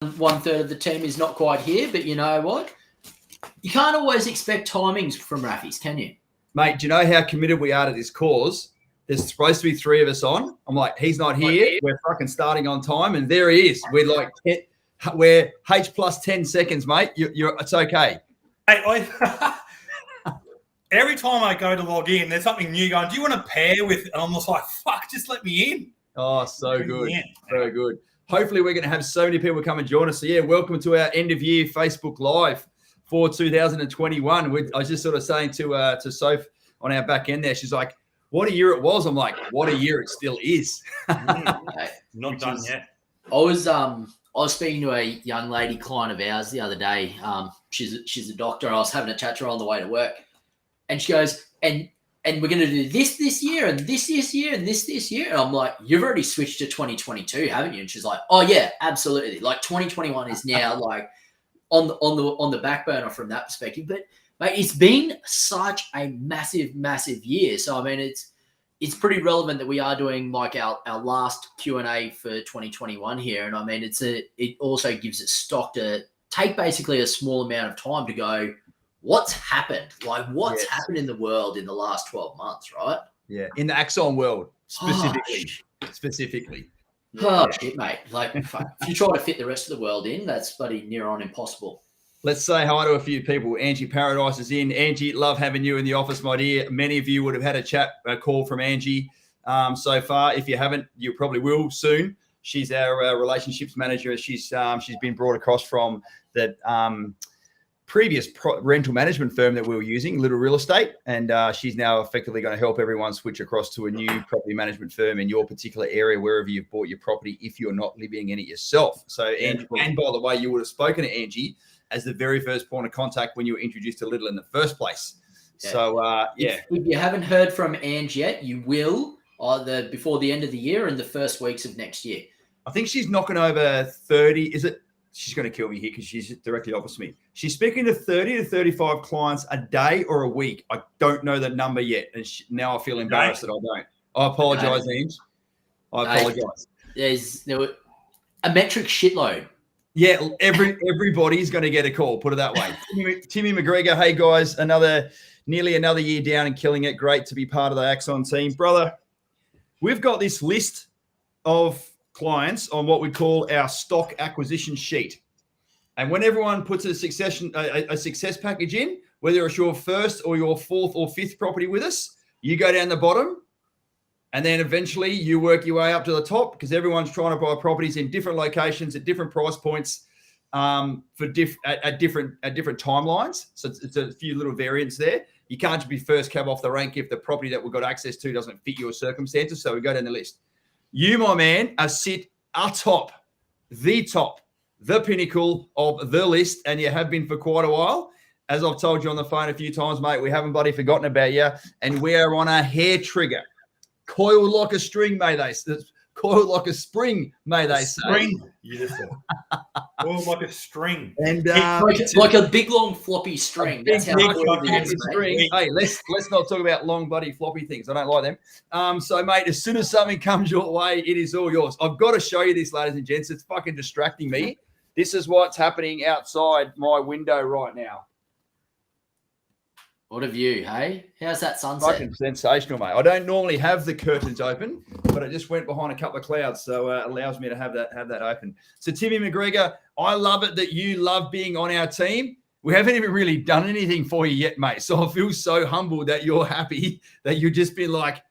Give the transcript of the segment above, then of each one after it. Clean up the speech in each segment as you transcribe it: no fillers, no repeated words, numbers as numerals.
one third of the team is not quite here, but you know what? You can't always expect timings from Raffis, can you? Mate, do you know how committed we are to this cause? There's supposed to be 3 of us on. I'm like, he's not here. We're fucking starting on time, and there he is. We're H plus 10 seconds, mate. It's okay. Hey, every time I go to log in, there's something new going, do you want to pair with? And I'm just like, fuck, just let me in. Oh, so good. So good. Hopefully we're going to have so many people come and join us. So, yeah, welcome to our end of year Facebook Live for 2021. I was just sort of saying to Soph on our back end there, she's like, what a year it was. I'm like, what a year it still is. Not done yet. I was speaking to a young lady client of ours the other day. She's a doctor. I was having a chat to her on the way to work, and she goes, and we're going to do this year, and this year, and this year. And I'm like, you've already switched to 2022, haven't you? And she's like, oh yeah, absolutely. Like 2021 is now like on the back burner from that perspective. But mate, it's been such a massive year. So I mean, it's pretty relevant that we are doing like our last Q&A for 2021 here. And I mean, it also gives it stock to take basically a small amount of time to go, what's happened? Like what's happened in the world in the last 12 months, right? Yeah. In the Axon world, specifically. Oh, shit, mate. Like if you try to fit the rest of the world in, that's bloody near on impossible. Let's say hi to a few people. Angie Paradise is in. Angie, love having you in the office, my dear. Many of you would have had a call from Angie so far. If you haven't, you probably will soon. She's our relationships manager. She's been brought across from the previous rental management firm that we were using, Little Real Estate, and she's now effectively going to help everyone switch across to a new property management firm in your particular area, wherever you've bought your property, if you're not living in it yourself. So, and by the way, you would have spoken to Angie as the very first point of contact when you were introduced to Little in the first place. Yeah. So, If you haven't heard from Angie yet, you will either before the end of the year and the first weeks of next year. I think she's knocking over 30. Is it? She's going to kill me here because she's directly opposite me. She's speaking to 30 to 35 clients a day or a week. I don't know the number yet. And now I feel embarrassed that I don't. I apologize, Ange. I apologize. There's a metric shitload. Yeah, everybody's going to get a call, put it that way. Timmy McGregor, hey guys, nearly another year down and killing it. Great to be part of the Axon team. Brother, we've got this list of clients on what we call our stock acquisition sheet. And when everyone puts a success package in, whether it's your first or your fourth or fifth property with us, you go down the bottom. And then eventually you work your way up to the top because everyone's trying to buy properties in different locations at different price points at different timelines. So it's a few little variants there. You can't just be first cab off the rank if the property that we've got access to doesn't fit your circumstances. So we go down the list. You, my man, sit atop, the pinnacle of the list, and you have been for quite a while. As I've told you on the phone a few times, mate, we haven't bloody forgotten about you, and we are on a hair trigger. Coiled like a string, may they say. Coiled like a spring, may they say. Spring, beautiful. Coiled like a string. And like a big, long, floppy string. That's how coiled it is, string. Hey, let's not talk about long, bloody, floppy things. I don't like them. So, mate, as soon as something comes your way, it is all yours. I've got to show you this, ladies and gents. It's fucking distracting me. This is what's happening outside my window right now. What a view, hey? How's that sunset? Fucking sensational, mate. I don't normally have the curtains open, but it just went behind a couple of clouds, so it allows me to have that open. So, Timmy McGregor, I love it that you love being on our team. We haven't even really done anything for you yet, mate. So I feel so humbled that you're happy that you've just been like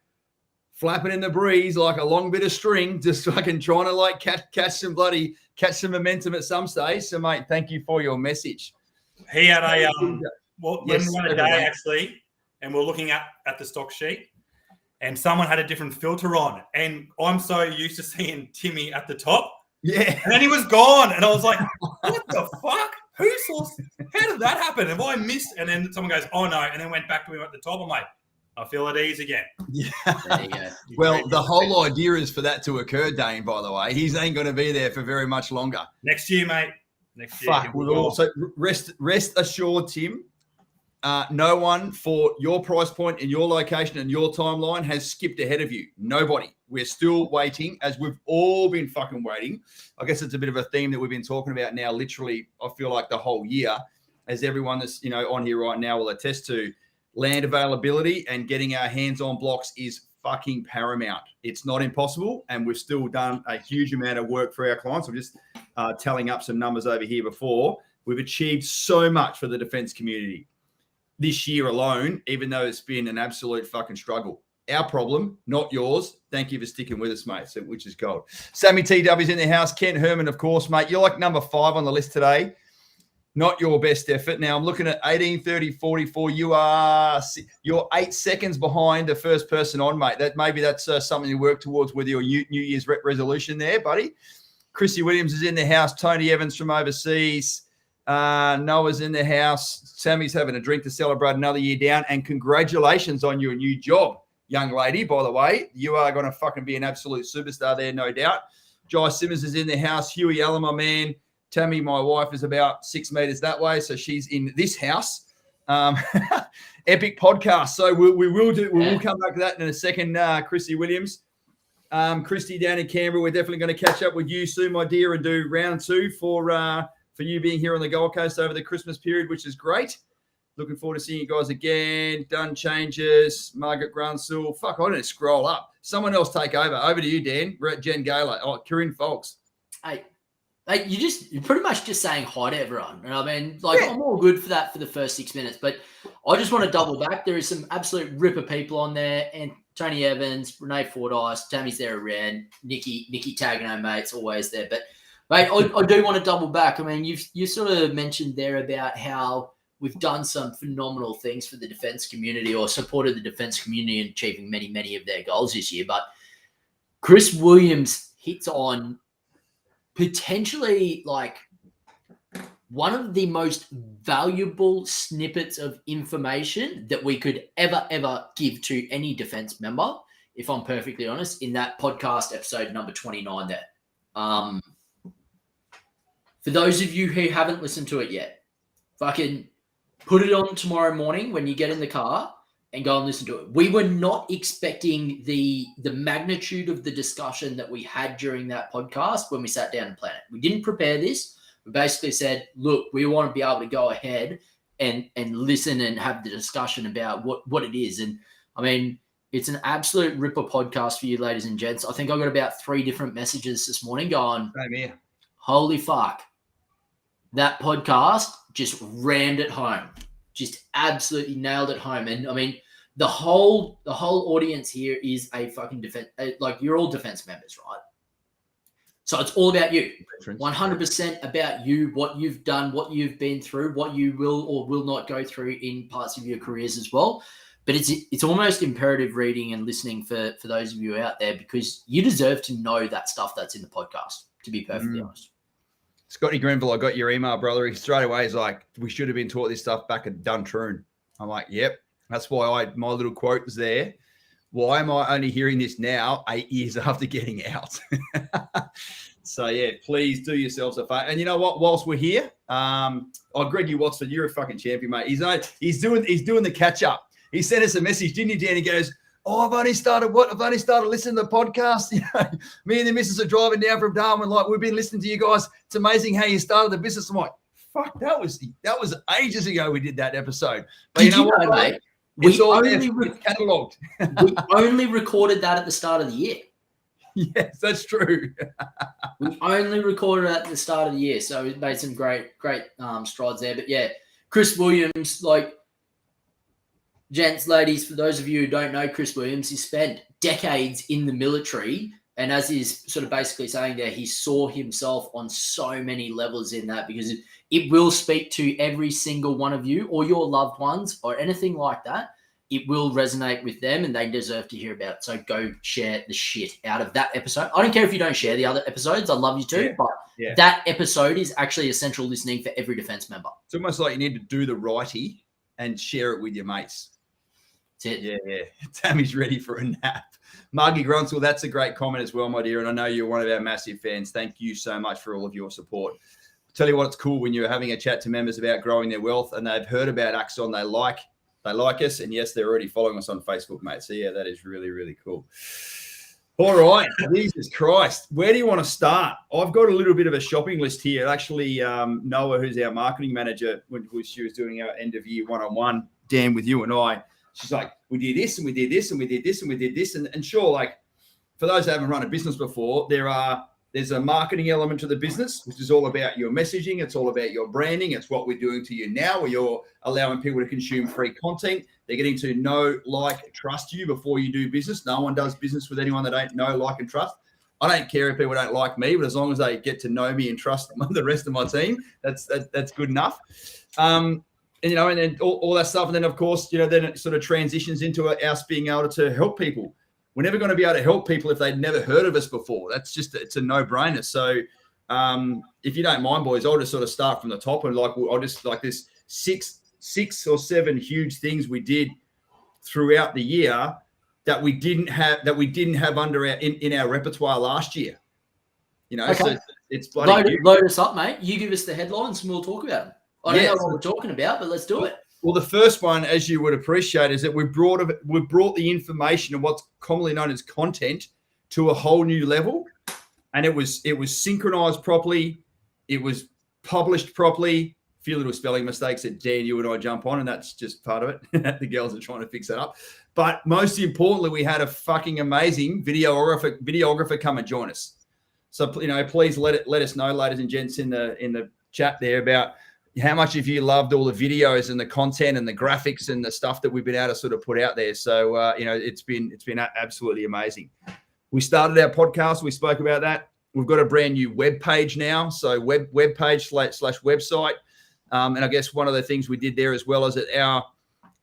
flapping in the breeze like a long bit of string, just fucking trying to like catch some momentum at some stage. So, mate, thank you for your message. He had a Well, when we went a day, actually, and we're looking at the stock sheet, and someone had a different filter on, and I'm so used to seeing Timmy at the top. Yeah. And then he was gone, and I was like, what the fuck? How did that happen? Have I missed? And then someone goes, oh, no, and then went back to him at the top. I'm like, I feel at ease again. Yeah. There you go. Well, the whole idea is for that to occur, Dane, by the way. He ain't going to be there for very much longer. Next year, mate. Next year. Fuck. So rest assured, Tim, no one for your price point and your location and your timeline has skipped ahead of you. Nobody. We're still waiting, as we've all been fucking waiting. I guess it's a bit of a theme that we've been talking about now, literally, I feel like the whole year, as everyone that's, on here right now will attest to. Land availability and getting our hands on blocks is fucking paramount. It's not impossible, and we've still done a huge amount of work for our clients. I'm just tallying up some numbers over here before. We've achieved so much for the defense community this year alone, even though it's been an absolute fucking struggle. Our problem, not yours. Thank you for sticking with us, mate, which is gold. Sammy TW's in the house. Ken Herman, of course, mate. You're like number 5 on the list today. Not your best effort. Now I'm looking at 18:30:44. You're 8 seconds behind the first person on, mate. That's something to work towards with your New Year's resolution there, buddy. Chrissy Williams is in the house. Tony Evans from overseas. Noah's in the house. Sammy's having a drink to celebrate another year down. And congratulations on your new job, young lady, by the way. You are going to fucking be an absolute superstar there, no doubt. Jai Simmons is in the house. Huey Allen, my man. Tammy, my wife, is about 6 meters that way, so she's in this house. Epic podcast. So we will come back to that in a second. Chrissy Williams, Christy down in Canberra. We're definitely going to catch up with you soon, my dear, and do round 2 for you being here on the Gold Coast over the Christmas period, which is great. Looking forward to seeing you guys again. Done changes. Margaret Grunsill. Fuck, I didn't scroll up. Someone else take over. Over to you, Dan. We're at Jen Gaylor. Oh, Kieran Folks. Hey. You're pretty much just saying hi to everyone. And I mean, I'm all good for that for the first 6 minutes, but I just want to double back. There is some absolute ripper people on there, and Tony Evans, Renee Fordyce, Tammy's there around, Nikki tagging her mates, always there. But mate, I do want to double back. I mean, you sort of mentioned there about how we've done some phenomenal things for the defense community, or supported the defense community in achieving many, many of their goals this year. But Chris Williams hits on potentially one of the most valuable snippets of information that we could ever give to any defense member, if I'm perfectly honest, in that podcast episode number 29 there. For those of you who haven't listened to it yet, fucking put it on tomorrow morning when you get in the car and go and listen to it. We were not expecting the magnitude of the discussion that we had during that podcast when we sat down and planned it. We didn't prepare this. We basically said, look, we want to be able to go ahead and listen and have the discussion about what it is. And I mean, it's an absolute ripper podcast for you, ladies and gents. I think I got about 3 different messages this morning going, holy fuck, that podcast just rammed it home. Just absolutely nailed it home. And I mean, the whole audience here is a fucking defense, you're all defense members, right? So it's all about you, 100% about you, what you've done, what you've been through, what you will or will not go through in parts of your careers as well. But it's almost imperative reading and listening for those of you out there, because you deserve to know that stuff that's in the podcast, to be perfectly honest. Scotty Grenville, I got your email, brother. He straight away is like, we should have been taught this stuff back at Duntroon. I'm like, yep. That's why my little quote was there. Why am I only hearing this now, 8 years after getting out? So, yeah, please do yourselves a favor. And you know what? Whilst we're here, Greggy Watson, you're a fucking champion, mate. He's doing the catch-up. He sent us a message, didn't he, Dan? He goes, I've only started listening to the podcast. Me and the missus are driving down from Darwin. We've been listening to you guys. It's amazing how you started the business. I'm like, fuck, that was ages ago we did that episode. But you know what, mate? It's catalogued. We only recorded that at the start of the year. Yes, that's true. We only recorded it at the start of the year, so we made some great strides there. But yeah, Chris Williams, gents, ladies, for those of you who don't know Chris Williams, he spent decades in the military, and as he's sort of basically saying there, he saw himself on so many levels in that, because it will speak to every single one of you or your loved ones or anything like that. It will resonate with them, and they deserve to hear about it. So go share the shit out of that episode. I don't care if you don't share the other episodes. I love you too, but that episode is actually essential listening for every defense member. It's almost like you need to do the righty and share it with your mates. That's it. Yeah. Tammy's ready for a nap. Margie Grunsill, that's a great comment as well, my dear. And I know you're one of our massive fans. Thank you so much for all of your support. tell you what, it's cool when you're having a chat to members about growing their wealth and they've heard about Axon, they like us, and yes, they're already following us on Facebook, mate. So yeah, that is really, really cool. All right, Jesus Christ, where do you want to start? I've got a little bit of a shopping list here. Actually, Noah, who's our marketing manager, when she was doing our end of year one-on-one, Dan, with you and I, she's like, we did this and we did this and we did this and we did this. And sure, like for those that haven't run a business before, there's a marketing element to the business, which is all about your messaging. It's all about your branding. It's what we're doing to you now, where you're allowing people to consume free content. They're getting to know, like, trust you before you do business. No one does business with anyone they don't know, like, and trust. I don't care if people don't like me, but as long as they get to know me and trust the rest of my team, that's good enough. And then all that stuff. And then, of course, then it sort of transitions into us being able to help people. We're never going to be able to help people if they'd never heard of us before. It's a no-brainer. So if you don't mind, boys, I'll just sort of start from the top and I'll just like this six or seven huge things we did throughout the year that we didn't have under in our repertoire last year. Okay. So it's bloody load us up, mate. You give us the headlines and we'll talk about them. I don't know what we're talking about, but let's do it. Well, the first one, as you would appreciate, is that we brought the information and what's commonly known as content to a whole new level, and it was synchronized properly, it was published properly. A few little spelling mistakes that Dan, you and I jump on, and that's just part of it. The girls are trying to fix that up, but most importantly, we had a fucking amazing videographer come and join us. So please let us know, ladies and gents, in the chat there about how much of you loved all the videos and the content and the graphics and the stuff that we've been able to sort of put out there. So, it's been absolutely amazing. We started our podcast. We spoke about that. We've got a brand new web page now. So web page / website. And I guess one of the things we did there as well is that our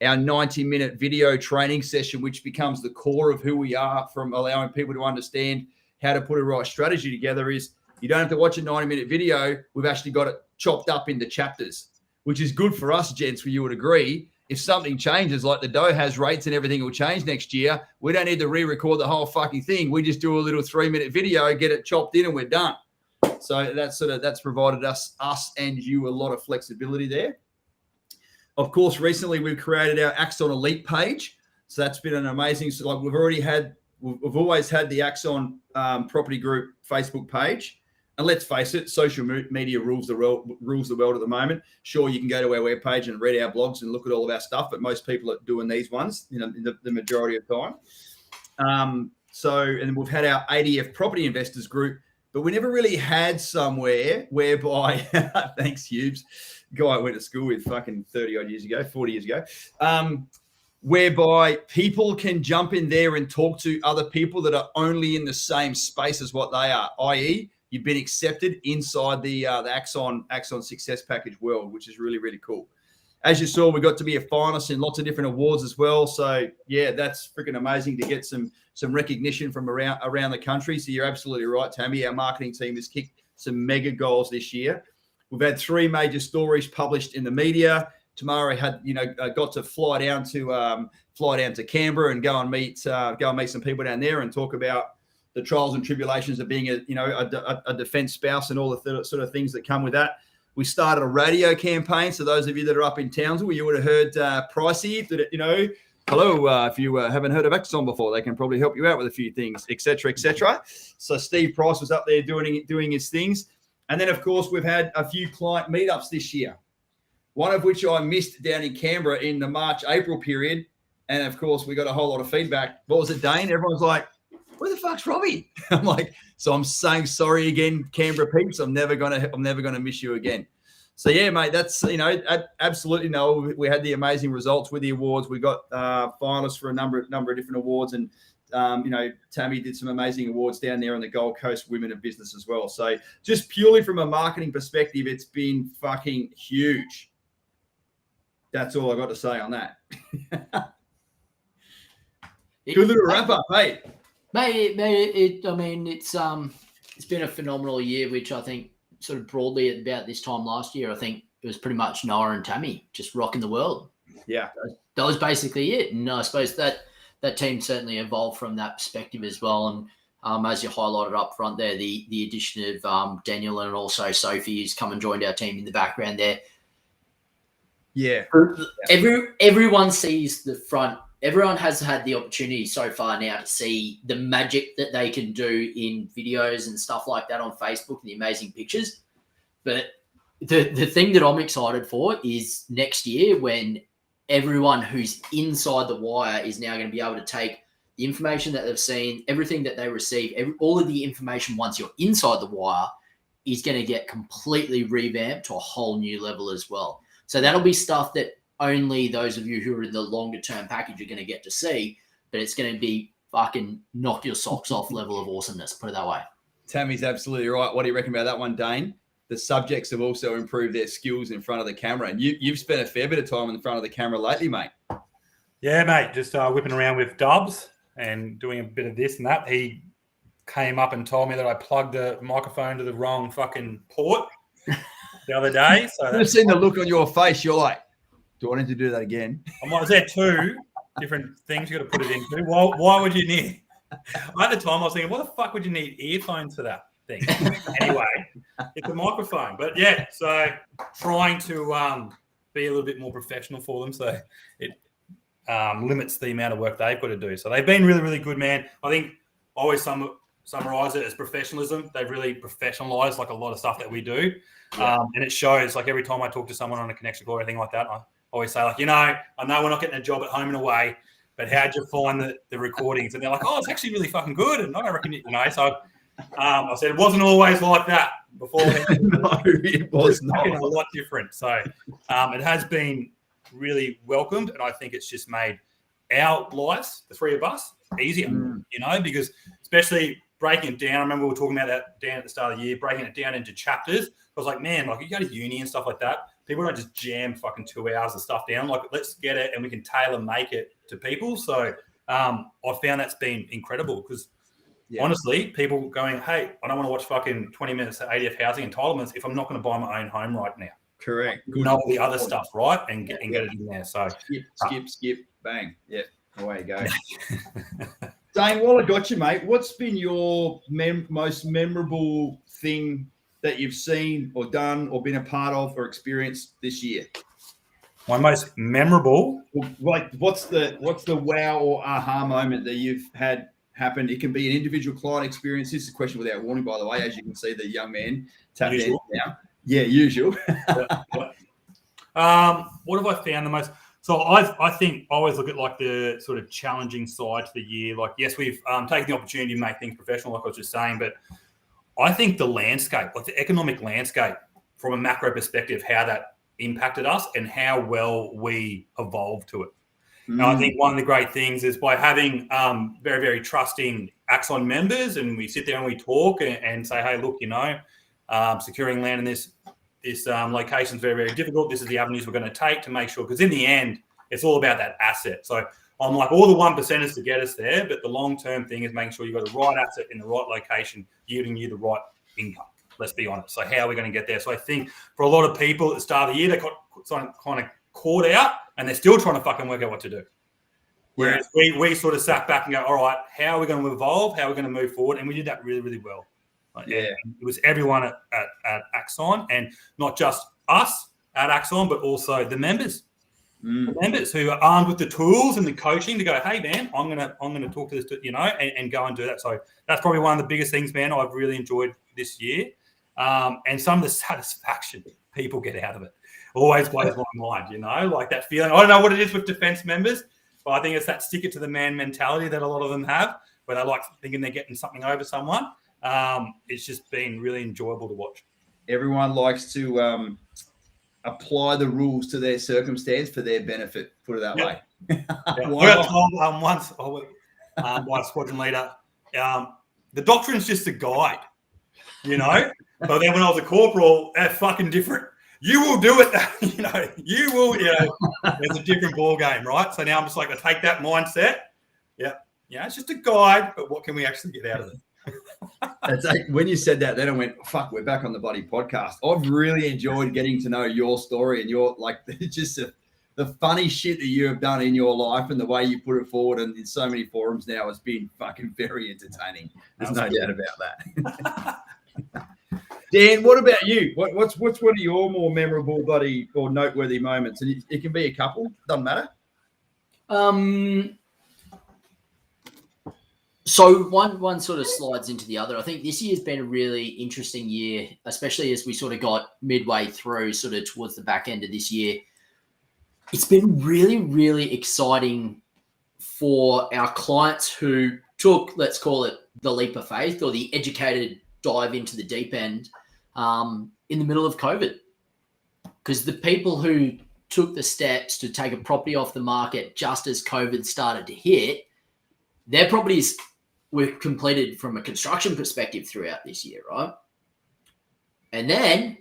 90-minute video training session, which becomes the core of who we are, from allowing people to understand how to put a right strategy together, is you don't have to watch a 90-minute video. We've actually got it chopped up into chapters, which is good for us, gents, you would agree. If something changes, like the dough has rates and everything will change next year, we don't need to re-record the whole fucking thing. We just do a little 3-minute video, get it chopped in, and we're done. So that's provided us and you a lot of flexibility there. Of course, recently we've created our Axon Elite page. So that's been an amazing, we've always had the Axon Property Group Facebook page. And let's face it, social media rules the world at the moment. Sure, you can go to our webpage and read our blogs and look at all of our stuff, but most people are doing these ones, the majority of the time. And we've had our ADF Property Investors Group, but we never really had somewhere whereby, thanks, Hubes, guy I went to school with fucking 40 years ago, whereby people can jump in there and talk to other people that are only in the same space as what they are, i.e., you've been accepted inside the Axon Success Package world, which is really, really cool. As you saw, we got to be a finalist in lots of different awards as well. So yeah, that's freaking amazing to get some recognition from around the country. So you're absolutely right, Tammy. Our marketing team has kicked some mega goals this year. We've had 3 major stories published in the media. Tamara had, got to fly down to Canberra and go and meet some people down there and talk about the trials and tribulations of being a defense spouse and all the sort of things that come with that. We started a radio campaign. So those of you that are up in Townsville, you would have heard Pricey, that, hello, if you haven't heard of Axon before, they can probably help you out with a few things, et cetera, et cetera. So Steve Price was up there doing his things. And then, of course, we've had a few client meetups this year, one of which I missed down in Canberra in the March-April period. And, of course, we got a whole lot of feedback. What was it, Dane? Everyone's like, where the fuck's Robbie? I'm like, so I'm saying sorry again, Canberra peeps. I'm never gonna miss you again. So yeah, mate, that's absolutely no. We had the amazing results with the awards. We got finalists for a number of different awards, and Tammy did some amazing awards down there on the Gold Coast Women of Business as well. So just purely from a marketing perspective, it's been fucking huge. That's all I got to say on that. Good little wrap up, hey. Mate, it's been a phenomenal year, which I think sort of broadly at about this time last year, I think it was pretty much Noah and Tammy just rocking the world. Yeah. That was basically it. And I suppose that team certainly evolved from that perspective as well. As you highlighted up front there, the addition of Daniel and also Sophie, who's come and joined our team in the background there. Yeah. Everyone sees the front. Everyone has had the opportunity so far now to see the magic that they can do in videos and stuff like that on Facebook and the amazing pictures. But the thing that I'm excited for is next year when everyone who's inside the wire is now going to be able to take the information that they've seen, everything that they receive, all of the information once you're inside the wire is going to get completely revamped to a whole new level as well. So that'll be stuff that only those of you who are in the longer term package are going to get to see, but it's going to be fucking knock your socks off level of awesomeness, put it that way. Tammy's absolutely right. What do you reckon about that one, Dane? The subjects have also improved their skills in front of the camera, and you've spent a fair bit of time in front of the camera lately, mate. Yeah, mate, just whipping around with Dubs and doing a bit of this and that. He came up and told me that I plugged the microphone to the wrong fucking port the other day. So I've seen the look on your face. You're like, do I need to do that again? Was there two different things you got to put it into? Why would you need? At the time, I was thinking, what the fuck would you need earphones for that thing? Anyway, it's a microphone. But yeah, so trying to be a little bit more professional for them, so it limits the amount of work they've got to do. So they've been really, really good, man. I think I always summarize it as professionalism. They've really professionalized like a lot of stuff that we do. Yeah. And it shows, like every time I talk to someone on a connection call or anything like that, I always say, like, I know we're not getting a job at home and away, but how'd you find the recordings? And they're like, oh, it's actually really fucking good. And I reckon, so I said, it wasn't always like that before. No, it was not. A lot different. So it has been really welcomed, and I think it's just made our lives, the three of us, easier, because especially breaking it down. I remember we were talking about that down at the start of the year, breaking it down into chapters. I was like, man, like you go to uni and stuff like that, people don't just jam fucking 2 hours of stuff down. Like, let's get it and we can tailor make it to people. So I found that's been incredible because honestly, people going, hey, I don't want to watch fucking 20 minutes of ADF housing entitlements if I'm not going to buy my own home right now. Correct. Good. Know all the other stuff, right? And get it in there. So skip, bang. Yeah, away you go. Dane, while I got you, mate, what's been your most memorable thing that you've seen or done or been a part of or experienced this year? My most memorable? Like, what's the wow or aha moment that you've had happen? It can be an individual client experience. This is a question without warning, by the way. As you can see, the young man tapped in now. Yeah, usual. What have I found the most? So I think I always look at like the sort of challenging side to the year. Like, yes, we've taken the opportunity to make things professional, like I was just saying, but I think the landscape, like the economic landscape from a macro perspective, how that impacted us and how well we evolved to it. And I think one of the great things is by having very, very trusting Axon members, and we sit there and we talk and say, hey, look, securing land in this location is very, very difficult. This is the avenues we're going to take to make sure, because in the end, it's all about that asset. So I'm like, all the 1%ers to get us there, but the long-term thing is making sure you've got the right asset in the right location, yielding you the right income. Let's be honest. So how are we going to get there? So I think for a lot of people at the start of the year, they got kind of caught out and they're still trying to fucking work out what to do. Whereas we sort of sat back and go, all right, how are we going to evolve? How are we going to move forward? And we did that really, really well. It was everyone at Axon, and not just us at Axon, but also the members. The members who are armed with the tools and the coaching to go, hey man, I'm gonna talk to this, and go and do that. So that's probably one of the biggest things, man, I've really enjoyed this year. And some of the satisfaction people get out of it always blows my mind, like that feeling. I don't know what it is with defense members, but I think it's that stick it to the man mentality that a lot of them have, where they like thinking they're getting something over someone. It's just been really enjoyable to watch. Everyone likes to apply the rules to their circumstance for their benefit, put it that way. I got told once by a squadron leader, the doctrine's just a guide, But then when I was a corporal, that's fucking different. You will do it, you will, it's a different ball game, right? So now I'm just like, I take that mindset. It's just a guide, but what can we actually get out of it? It's like, when you said that, then I went, fuck, we're back on the Buddy podcast. I've really enjoyed getting to know your story and your, like, just the funny shit that you have done in your life and the way you put it forward and in so many forums now has been fucking very entertaining. There's no doubt about that. Dan, what about you? What's one of your more memorable bloody or noteworthy moments? And it can be a couple, doesn't matter. So one sort of slides into the other. I think this year's been a really interesting year, especially as we sort of got midway through, sort of towards the back end of this year. It's been really, really exciting for our clients who took, let's call it, the leap of faith or the educated dive into the deep end in the middle of COVID. Because the people who took the steps to take a property off the market just as COVID started to hit, their properties were completed from a construction perspective throughout this year, right? And then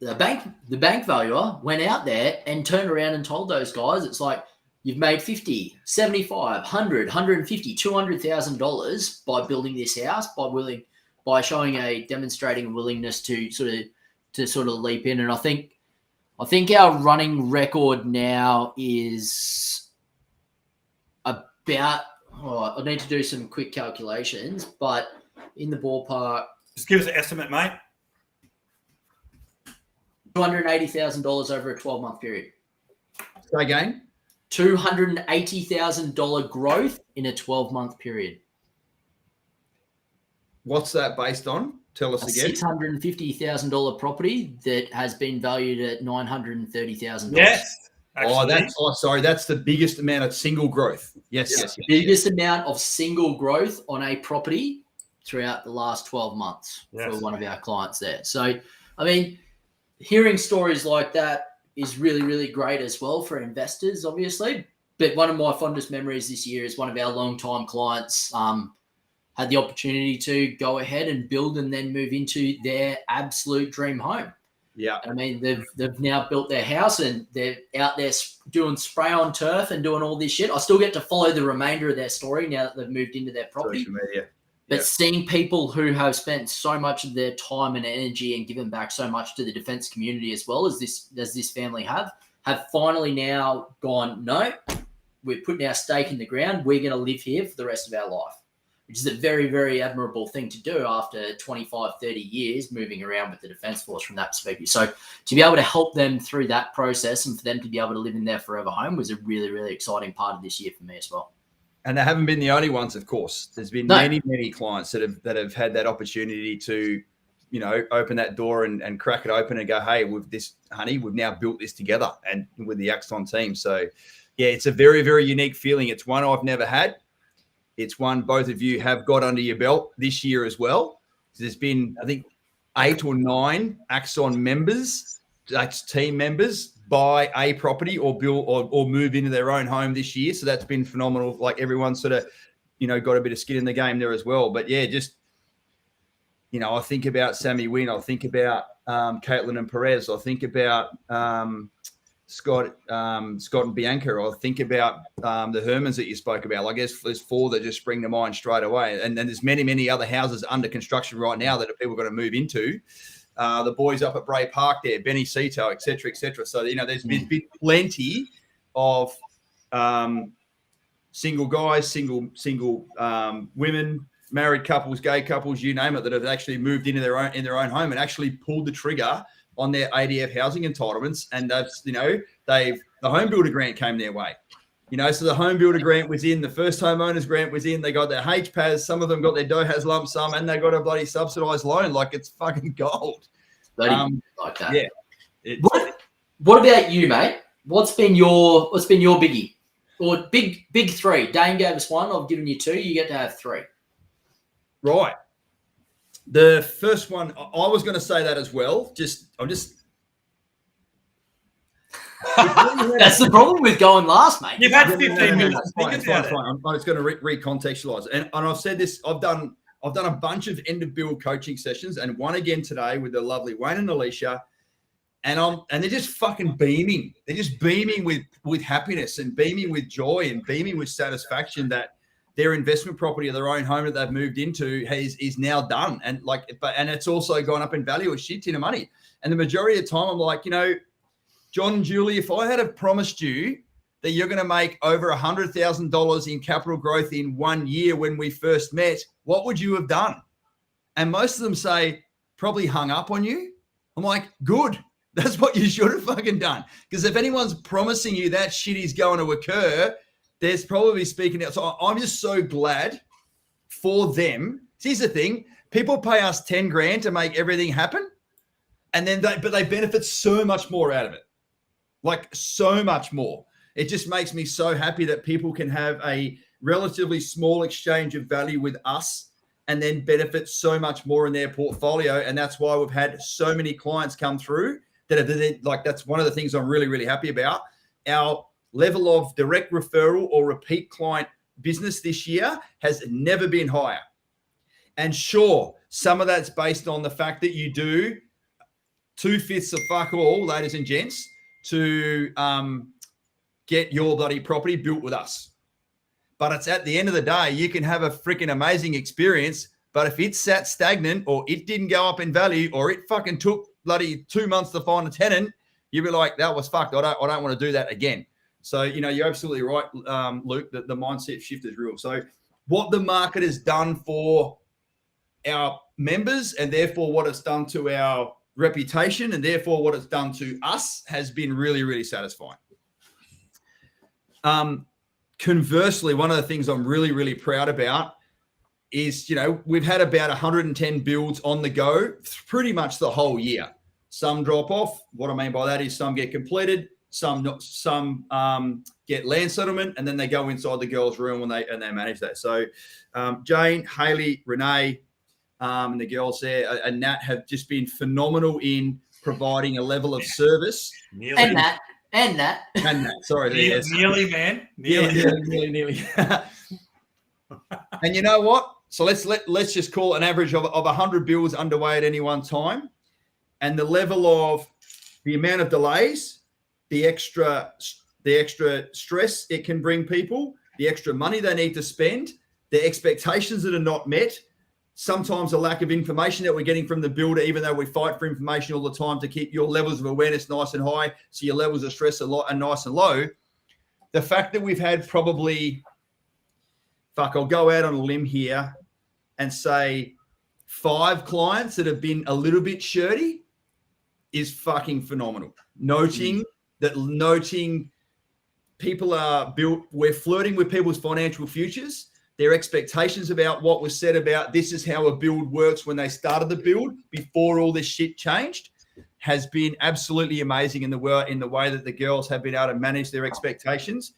the bank valuer went out there and turned around and told those guys, it's like, you've made $50, $75, $100, $150, $200,000 by building this house, by demonstrating a willingness to sort of leap in. And I think our running record now is about, I need to do some quick calculations, but in the ballpark. Just give us an estimate, mate. $280,000 over a 12-month period. Say again? $280,000 growth in a 12-month period. What's that based on? Tell us again. $650,000 property that has been valued at $930,000. Yes. That's the biggest amount of single growth. Yes. Biggest amount of single growth on a property throughout the last 12 months for one of our clients there. So, I mean, hearing stories like that is really, really great as well for investors, obviously. But one of my fondest memories this year is one of our long-time clients had the opportunity to go ahead and build and then move into their absolute dream home. Yeah. I mean, they've now built their house and they're out there doing spray on turf and doing all this shit. I still get to follow the remainder of their story now that they've moved into their property. Social media. But seeing people who have spent so much of their time and energy and given back so much to the defense community as well as this family have finally now gone, no, we're putting our stake in the ground. We're going to live here for the rest of our life, which is a very, very admirable thing to do after 25, 30 years moving around with the Defence Force from that perspective. So to be able to help them through that process and for them to be able to live in their forever home was a really, really exciting part of this year for me as well. And they haven't been the only ones, of course. There's been many, many clients that have had that opportunity to, open that door and crack it open and go, hey, with this, honey, we've now built this together and with the Axon team. So, yeah, it's a very, very unique feeling. It's one I've never had. It's one both of you have got under your belt this year as well. So there's been, I think, 8 or 9 Axon members, that's team members, buy a property or build or move into their own home this year. So that's been phenomenal. Like everyone's sort of, got a bit of skin in the game there as well. But yeah, just, I think about Sammy Wynn. I think about Caitlin and Perez. I think about Scott and Bianca. I think about the Hermans that you spoke about. I guess there's 4 that just spring to mind straight away. And then there's many, many other houses under construction right now that people are going to move into. The boys up at Bray Park there, Benny Cito, et cetera, et cetera. So, there's been plenty of single guys, single women, married couples, gay couples, you name it, that have actually moved into their own home and actually pulled the trigger on their ADF housing entitlements. And the home builder grant came their way. So the home builder grant was in, the first homeowners grant was in, they got their HPAS, some of them got their DOHAS lump sum, and they got a bloody subsidised loan. Like, it's fucking gold. Like that. Yeah. What about you, mate? What's been your biggie? Or big 3? Dane gave us 1. I've given you 2. You get to have 3. Right. The first one, I was going to say that as well. That's the problem with going last, mate. You've had 15 minutes. Fine. I'm just going to recontextualize. And I've said this, I've done a bunch of end of build coaching sessions and one again today with the lovely Wayne and Alicia. And they're just fucking beaming. They're just beaming with happiness and beaming with joy and beaming with satisfaction that their investment property of their own home that they've moved into is now done. And and it's also gone up in value a shit ton of money. And the majority of the time I'm like, John and Julie, if I had have promised you that you're going to make over $100,000 in capital growth in 1 year when we first met, what would you have done? And most of them say, probably hung up on you. I'm like, good. That's what you should have fucking done. Because if anyone's promising you that shit is going to occur, there's probably speaking out. So I'm just so glad for them. Here's the thing. People pay us 10 grand to make everything happen. And then but they benefit so much more out of it. Like so much more. It just makes me so happy that people can have a relatively small exchange of value with us and then benefit so much more in their portfolio. And that's why we've had so many clients come through that have, like, that's one of the things I'm really, really happy about. Our level of direct referral or repeat client business this year has never been higher. And sure, some of that's based on the fact that you do 2/5 of fuck all, ladies and gents, to get your bloody property built with us. But it's at the end of the day, you can have a freaking amazing experience, but if it sat stagnant or it didn't go up in value or it fucking took bloody 2 months to find a tenant, you'd be like, that was fucked. I don't want to do that again. So, you're absolutely right, Luke, that the mindset shift is real. So what the market has done for our members and therefore what it's done to our reputation and therefore what it's done to us has been really, really satisfying. Conversely, one of the things I'm really, really proud about is, we've had about 110 builds on the go pretty much the whole year. Some drop off. What I mean by that is some get completed, some get land settlement, and then they go inside the girls' room and they manage that. So Jane, Haley, Renee, and the girls there and Nat have just been phenomenal in providing a level of service. And Nat. Sorry. Nearly, man. Nearly. And you know what? So let's just call an average of 100 builds underway at any one time. And the level of the amount of delays, the extra stress it can bring people, the extra money they need to spend, the expectations that are not met, sometimes a lack of information that we're getting from the builder, even though we fight for information all the time to keep your levels of awareness nice and high, so your levels of stress are nice and low. The fact that we've had probably, I'll go out on a limb here and say 5 clients that have been a little bit shirty is fucking phenomenal. Noting people are built, we're flirting with people's financial futures. Their expectations about what was said about this is how a build works when they started the build before all this shit changed has been absolutely amazing in the way that the girls have been able to manage their expectations.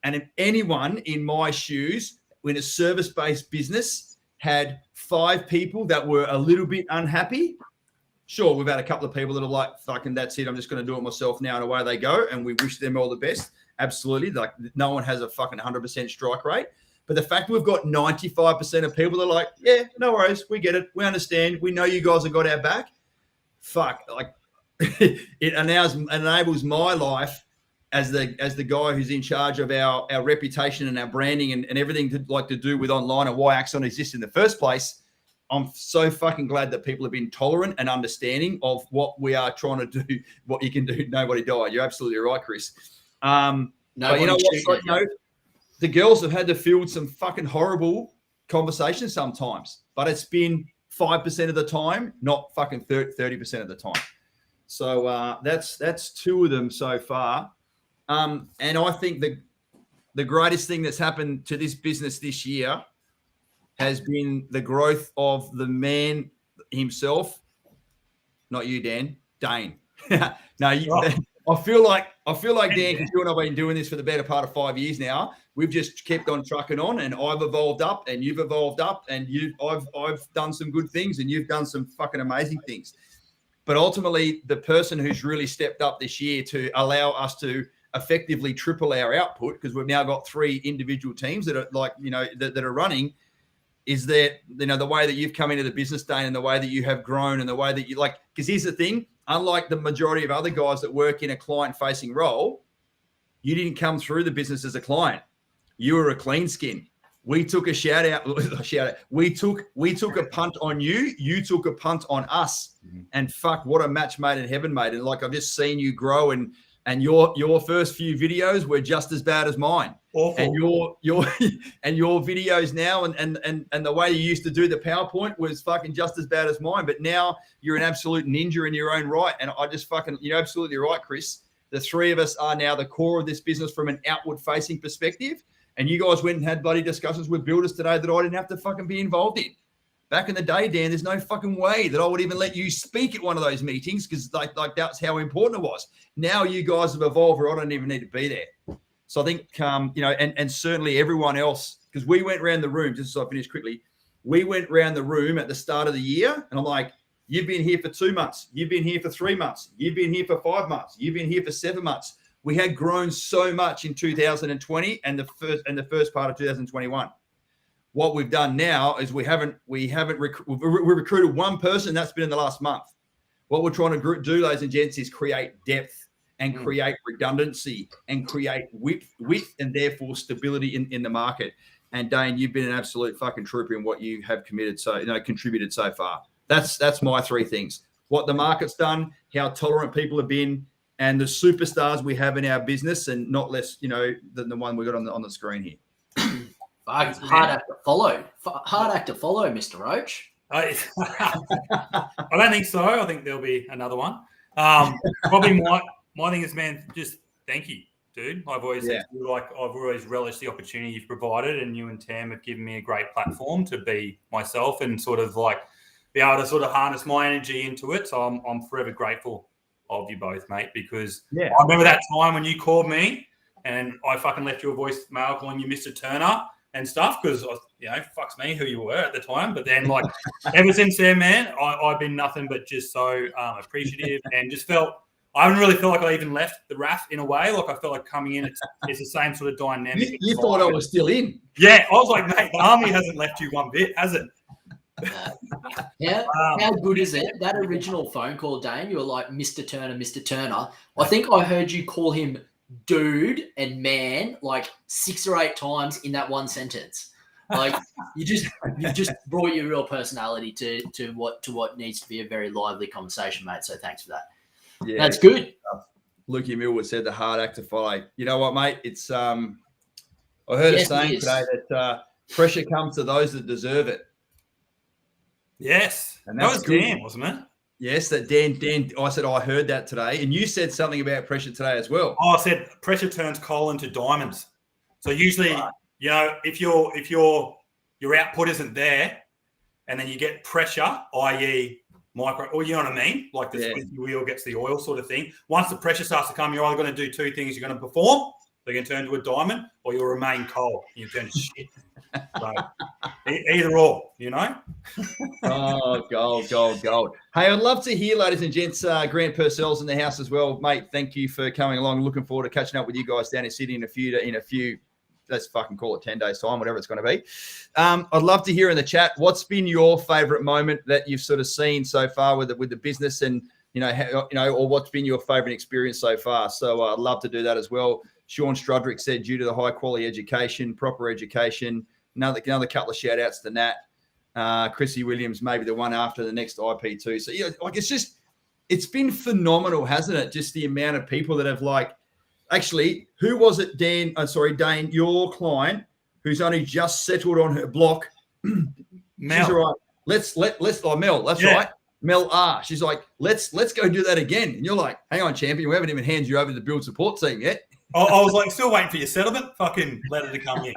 And if anyone in my shoes in a service-based business had 5 people that were a little bit unhappy, sure, we've had a couple of people that are like, fucking that's it, I'm just going to do it myself now, and away they go. And we wish them all the best. Absolutely. Like no one has a fucking 100% strike rate. But the fact we've got 95% of people that are like, yeah, no worries, we get it, we understand, we know you guys have got our back. Fuck, like it enables my life as the guy who's in charge of our reputation and our branding and everything to do with online and why Axon exists in the first place. I'm so fucking glad that people have been tolerant and understanding of what we are trying to do, what you can do. Nobody died. You're absolutely right, Chris. But you know what? The girls have had to field some fucking horrible conversations sometimes, but it's been 5% of the time, not fucking 30% of the time. So that's 2 of them so far. And I think the greatest thing that's happened to this business this year has been the growth of the man himself. Not you, Dan. Dane. No, I feel like Dan, because you and I've been doing this for the better part of 5 years now. We've just kept on trucking on, and I've evolved up, and you've evolved up, and I've done some good things, and you've done some fucking amazing things. But ultimately, the person who's really stepped up this year to allow us to effectively triple our output, because we've now got 3 individual teams that are that are running, is that the way that you've come into the business, Dane, and the way that you have grown, and the way that you like. Because here's the thing. Unlike the majority of other guys that work in a client-facing role, you didn't come through the business as a client. You were a clean skin. We took a shout out. We took a punt on you. You took a punt on us. And fuck, what a match made in heaven, mate. And like, I've just seen you grow, and your first few videos were just as bad as mine. Awful. And your videos now and the way you used to do the PowerPoint was fucking just as bad as mine. But now you're an absolute ninja in your own right. And I just fucking, you're absolutely right, Chris. The three of us are now the core of this business from an outward facing perspective. And you guys went and had bloody discussions with builders today that I didn't have to fucking be involved in. Back in the day, Dan, there's no fucking way that I would even let you speak at one of those meetings, because like that's how important it was. Now you guys have evolved where I don't even need to be there. So I think, and certainly everyone else, because we went around the room, just so I finish quickly, we went around the room at the start of the year, and I'm like, you've been here for 2 months. You've been here for 3 months. You've been here for 5 months. You've been here for 7 months. We had grown so much in 2020 and the first part of 2021. What we've done now is we recruited one person. That's been in the last month. What we're trying to do, ladies and gents, is create depth and create redundancy and create width and therefore stability in the market. And Dane, you've been an absolute fucking trooper in what you have contributed so far. That's my 3 things: what the market's done, how tolerant people have been, and the superstars we have in our business, and not less, than the one we got on the screen here. Fuck, it's hard act to follow. Hard act to follow, Mr. Roach. I don't think so. I think there'll be another one. Probably my thing is, man, just thank you, dude. I've always relished the opportunity you've provided, and you and Tam have given me a great platform to be myself and sort of like be able to sort of harness my energy into it. So I'm forever grateful of you both, mate, because I remember that time when you called me and I fucking left you a voicemail calling you Mr. Turner and stuff, because, fucks me who you were at the time. But then, like, ever since then, man, I've been nothing but just so appreciative, and just I haven't really felt like I even left the RAF in a way. Like, I felt like coming in, it's the same sort of dynamic. You thought I was still in. Yeah, I was like, mate, the army hasn't left you one bit, has it? How good is it? That original phone call, Dane, you were like, Mr. Turner, Mr. Turner. I think I heard you call him dude and man like 6 or 8 times in that one sentence. Like, you've just brought your real personality to what needs to be a very lively conversation, mate. So thanks for that. Yeah, that's good. Lukey Millwood said the hard act to follow. You know what, mate? It's I heard a saying today that pressure comes to those that deserve it. Yes, and that was Dan, wasn't it? Yes, that Dan. I said I heard that today, and you said something about pressure today as well. Oh, I said pressure turns coal into diamonds. So usually, if your output isn't there, and then you get pressure, i.e. micro, or you know what I mean, like the squeaky wheel gets the oil sort of thing. Once the pressure starts to come, you're either going to do 2 things: you're going to perform, they're going to turn to a diamond, or you'll remain coal. You turn to shit. So, either or, Oh, gold. Hey, I'd love to hear, ladies and gents, Grant Purcell's in the house as well. Mate, thank you for coming along. Looking forward to catching up with you guys down in Sydney in a few, let's fucking call it 10 days time, whatever it's going to be. I'd love to hear in the chat, what's been your favorite moment that you've sort of seen so far with the business, and, or what's been your favorite experience so far? So I'd love to do that as well. Sean Strudrick said, due to the high quality education, proper education. Another couple of shout outs to Nat. Chrissy Williams, maybe the one after the next IP2. So, it's been phenomenal, hasn't it? Just the amount of people that have actually, who was it, Dane, your client, who's only just settled on her block. Mel. She's all right. Mel, that's right. Mel R. She's like, let's go do that again. And you're like, hang on, champion, we haven't even handed you over to the build support team yet. I was like, still waiting for your settlement fucking letter to come in.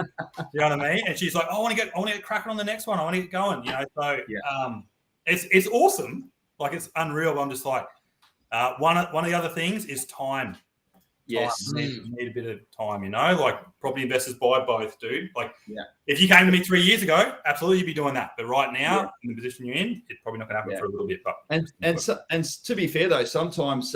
You know what I mean? And she's like, I want to get cracking on the next one. I want to get going. So it's awesome. Like, it's unreal. I'm just like, one of the other things is time. Yes. You need a bit of time, like property investors buy both, dude. Like, if you came to me 3 years ago, absolutely you'd be doing that. But right now, in the position you're in, it's probably not going to happen for a little bit. But and to be fair though, sometimes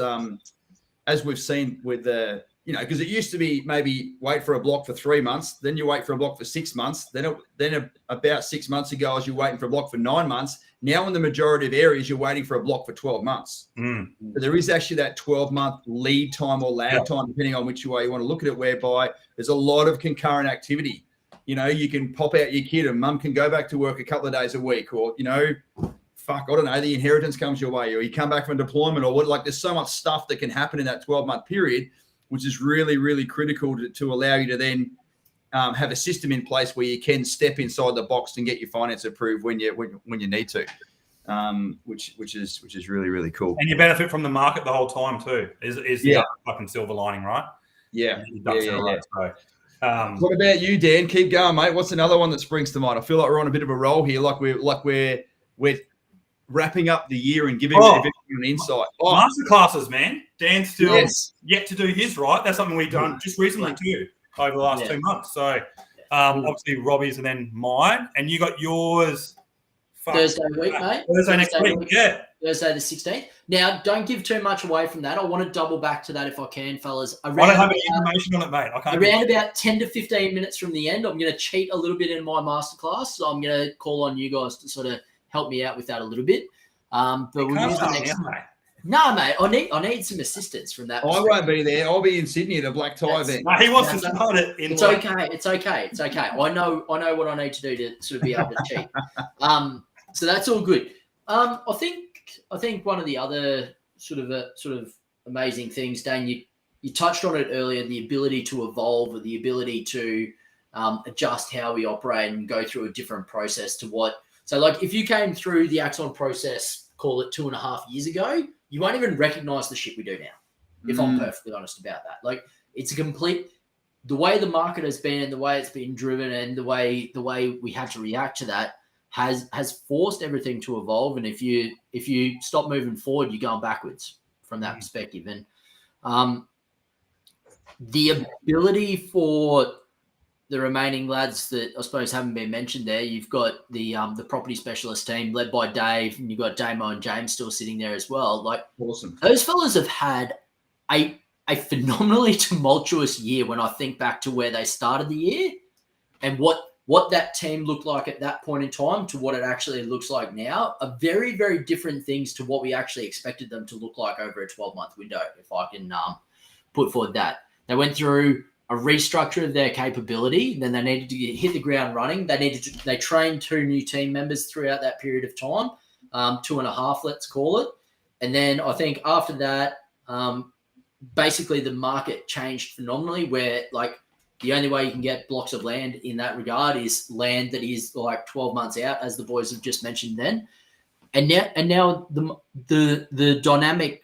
as we've seen with the, because it used to be maybe wait for a block for 3 months, then you wait for a block for 6 months, then about 6 months ago, as you're waiting for a block for 9 months. Now, in the majority of areas, you're waiting for a block for 12 months. But there is actually that 12-month lead time or lag time, depending on which way you want to look at it, whereby there's a lot of concurrent activity. You know, you can pop out your kid and mum can go back to work a couple of days a week, or, you know, fuck, I don't know, the inheritance comes your way, or you come back from deployment, or what. Like, there's so much stuff that can happen in that 12-month period, which is really, really critical to allow you to then have a system in place where you can step inside the box and get your finance approved when you need to, which is really, really cool. And you benefit from the market the whole time too. Is the other fucking silver lining, right? Yeah. So, what about you, Dan? Keep going, mate. What's another one that springs to mind? I feel like we're on a bit of a roll here, like we're wrapping up the year and giving everyone an insight. Master classes, man. Dan's still yet to do his, right? That's something we've done just recently too, over the last 2 months. So obviously Robbie's and then mine, and you got yours Thursday week, mate. Thursday next week. Yeah. Thursday the 16th. Now, don't give too much away from that. I want to double back to that if I can, fellas. I don't have any information on it, mate. Around about 10 to 15 minutes from the end, I'm going to cheat a little bit in my masterclass. So I'm going to call on you guys to sort of help me out with that a little bit. But we'll use the next. No, mate. I need some assistance from that. I won't be there. I'll be in Sydney at a black tie event. No, he wants to start it. It's okay. It's okay. I know what I need to do to sort of be able to cheat. So that's all good. I think one of the other sort of amazing things, Dan, you touched on it earlier, the ability to evolve, or the ability to adjust how we operate and go through a different process to what. So, like, if you came through the Axon process, call it 2.5 years ago, you won't even recognize the shit we do now, if I'm perfectly honest about that. Like, it's a complete, the way the market has been and the way it's been driven and the way we had to react to that has forced everything to evolve. And if you stop moving forward, you're going backwards from that perspective. And the ability for the remaining lads that I suppose haven't been mentioned there, you've got the property specialist team led by Dave, and you've got Damo and James still sitting there as well. Like, awesome. Those fellas have had a phenomenally tumultuous year when I think back to where they started the year and what that team looked like at that point in time to what it actually looks like now are very, very different things to what we actually expected them to look like over a 12-month window, if I can put forward that. They went through a restructure of their capability. Then they needed to hit the ground running. They trained 2 new team members throughout that period of time, 2.5, let's call it. And then I think after that, basically the market changed phenomenally, where like the only way you can get blocks of land in that regard is land that is like 12 months out, as the boys have just mentioned then. And now the dynamic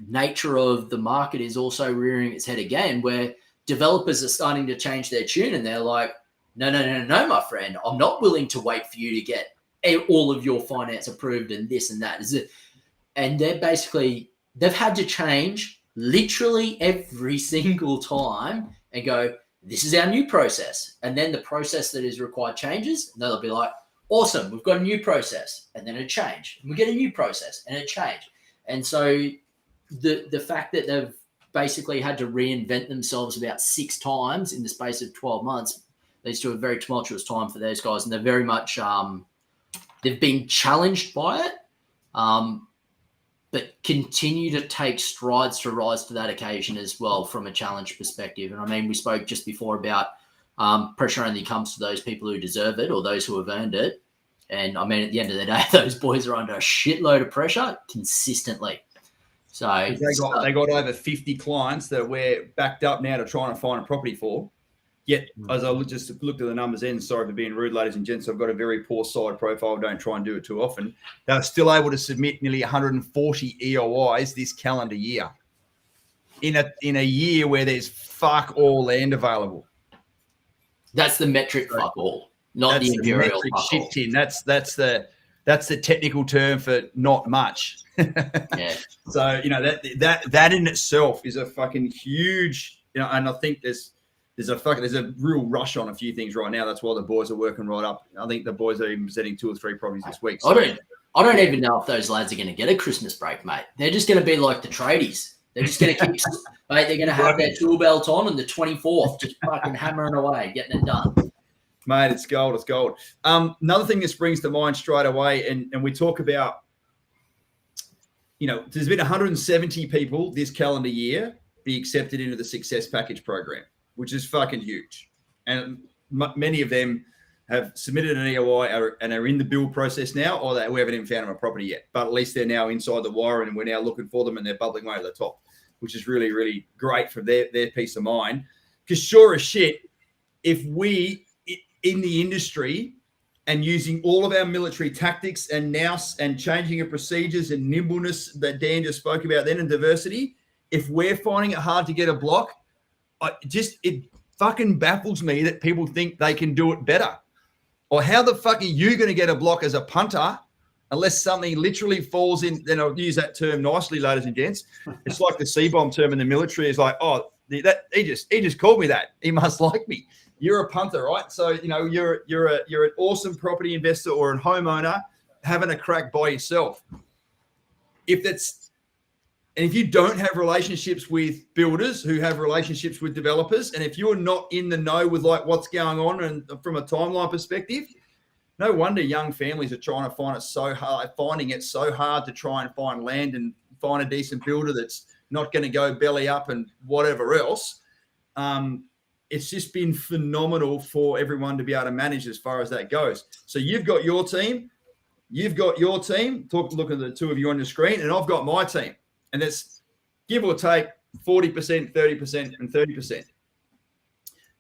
nature of the market is also rearing its head again, where developers are starting to change their tune, and they're like, no, my friend, I'm not willing to wait for you to get all of your finance approved and this and that. And they've had to change literally every single time and go, this is our new process. And then the process that is required changes, and they'll be like, awesome, we've got a new process. And then it changed. And we get a new process and it changed. And so the fact that they've basically had to reinvent themselves about 6 times in the space of 12 months leads to a very tumultuous time for those guys. And they're very much, they've been challenged by it, but continue to take strides to rise to that occasion as well from a challenge perspective. And I mean, we spoke just before about pressure only comes to those people who deserve it or those who have earned it. And I mean, at the end of the day, those boys are under a shitload of pressure consistently. So they got over 50 clients that we're backed up now to trying to find a property for. Yet, as I just looked at the numbers in, sorry for being rude, ladies and gents, I've got a very poor side profile. Don't try and do it too often. They're still able to submit nearly 140 EOIs this calendar year in a year where there's fuck all land available. That's the metric fuck all, not the imperial fuck all. Tin. That's the technical term for not much. Yeah. So, you know, that in itself is a fucking huge, you know, and I think there's a real rush on a few things right now. That's why the boys are working right up. I think the boys are even presenting 2 or 3 properties this week. So. I don't even know if those lads are going to get a Christmas break, mate. They're just going to be like the tradies. They're just going to keep, mate, they're going to have their tool belt on and the 24th, just fucking hammering away, getting it done. Mate, it's gold. It's gold. Another thing that springs to mind straight away, and we talk about, you know, there's been 170 people this calendar year be accepted into the Success Package program, which is fucking huge. And many of them have submitted an EOI and are in the build process now, or we haven't even found them a property yet. But at least they're now inside the wire, and we're now looking for them, and they're bubbling way to the top, which is really, really great for their peace of mind. Because sure as shit, if we in the industry and using all of our military tactics and nous and changing of procedures and nimbleness that Dan just spoke about then, and diversity, if we're finding it hard to get a block, it fucking baffles me that people think they can do it better. Or how the fuck are you going to get a block as a punter unless something literally falls in? Then I'll use that term nicely, ladies and gents. It's like the C-bomb term in the military is like, oh, he just called me that. He must like me. You're a punter, right? So you're an awesome property investor or a homeowner having a crack by yourself. And if you don't have relationships with builders who have relationships with developers, and if you're not in the know with like what's going on and from a timeline perspective, no wonder young families are trying to finding it so hard to try and find land and find a decent builder that's not going to go belly up and whatever else. It's just been phenomenal for everyone to be able to manage as far as that goes. So you've got your team, look at the two of you on your screen, and I've got my team. And it's give or take 40%, 30%, and 30%.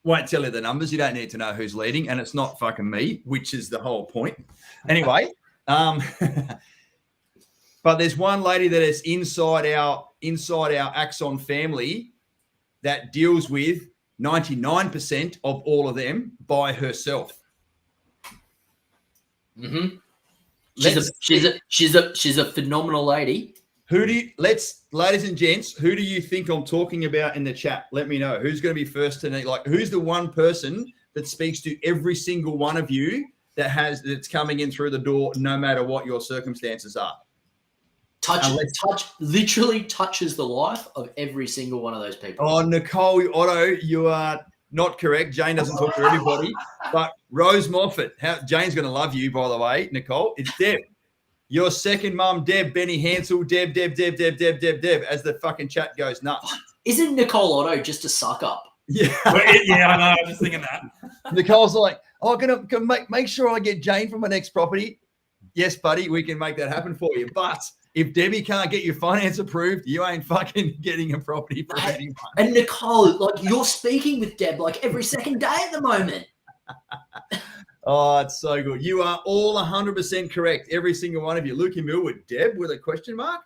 Won't tell you the numbers. You don't need to know who's leading, and it's not fucking me, which is the whole point. Anyway, but there's one lady that is inside our Axon family that deals with 99% of all of them by herself. Mm-hmm. She's a phenomenal lady. Ladies and gents, who do you think I'm talking about in the chat? Let me know. Who's going to be first tonight? Like, who's the one person that speaks to every single one of you that's coming in through the door, no matter what your circumstances are? Literally touches the life of every single one of those people. Oh, Nicole Otto, you are not correct. Jane doesn't talk to everybody, but Rose Moffat. Jane's going to love you, by the way, Nicole. It's Deb. Your second mum, Deb, Benny Hansel, Deb, as the fucking chat goes nuts. Isn't Nicole Otto just a suck up? Yeah. Yeah, I know. I was just thinking that. Nicole's like, oh, I'm going to make sure I get Jane for my next property. Yes, buddy, we can make that happen for you. But if Debbie can't get your finance approved, you ain't fucking getting a property for anyone. And Nicole, like, you're speaking with Deb like every second day at the moment. Oh, it's so good. You are all 100% correct. Every single one of you. Luke and Millwood, Deb with a question mark.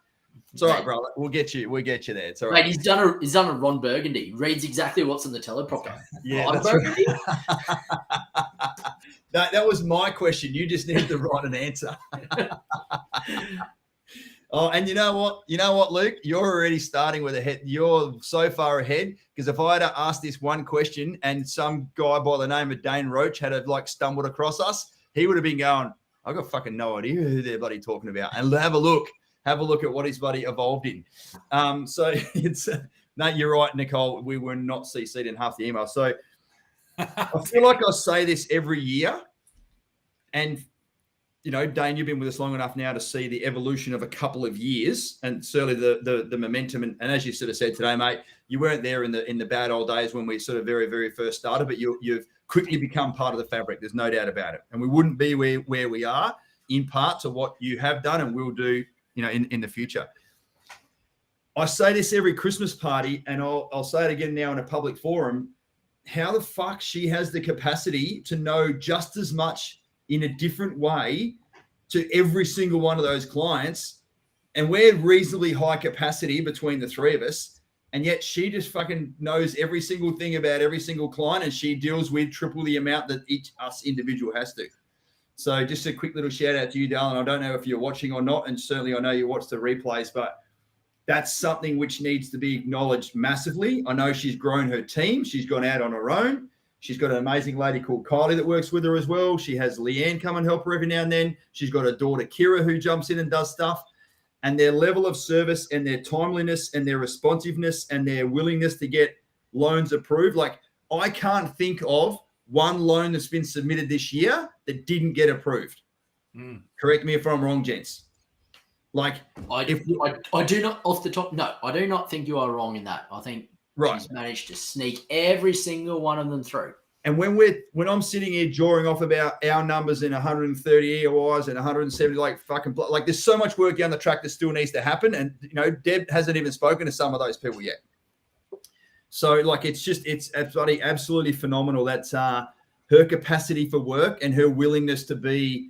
It's all right, brother. We'll get you there. It's all right. Mate, he's done a Ron Burgundy. Reads exactly what's in the teleprompter. Yeah, that's Burgundy. Right. that was my question. You just need to write an answer. Oh, and you know what, Luke? You're already starting with a head. You're so far ahead because if I had asked this one question and some guy by the name of Dane Roach had stumbled across us, he would have been going, I've got fucking no idea who they're bloody talking about. And have a look at what his buddy evolved in. So it's no, you're right, Nicole. We were not CC'd in half the email. So I feel like I say this every year, and Dane, you've been with us long enough now to see the evolution of a couple of years, and certainly the momentum. And as you sort of said today, mate, you weren't there in the bad old days when we sort of very, very first started, but you've quickly become part of the fabric. There's no doubt about it. And we wouldn't be where we are in part to what you have done and will do, in the future. I say this every Christmas party, and I'll say it again now in a public forum. How the fuck she has the capacity to know just as much in a different way to every single one of those clients. And we're reasonably high capacity between the three of us. And yet she just fucking knows every single thing about every single client, and she deals with triple the amount that each us individual has to. So just a quick little shout out to you, darling. I don't know if you're watching or not, and certainly I know you watch the replays, but that's something which needs to be acknowledged massively. I know she's grown her team. She's gone out on her own. She's got an amazing lady called Kylie that works with her as well. She has Leanne come and help her every now and then. She's got a daughter, Kira, who jumps in and does stuff. And their level of service and their timeliness and their responsiveness and their willingness to get loans approved. Like, I can't think of one loan that's been submitted this year that didn't get approved. Correct me if I'm wrong, gents. Like, I do not, off the top, no, I do not think you are wrong in that. I think she's managed to sneak every single one of them through. And when I'm sitting here drawing off about our numbers in 130 EOIs and 170, like there's so much work down the track that still needs to happen. And Deb hasn't even spoken to some of those people yet. So like it's absolutely phenomenal. That's her capacity for work and her willingness to be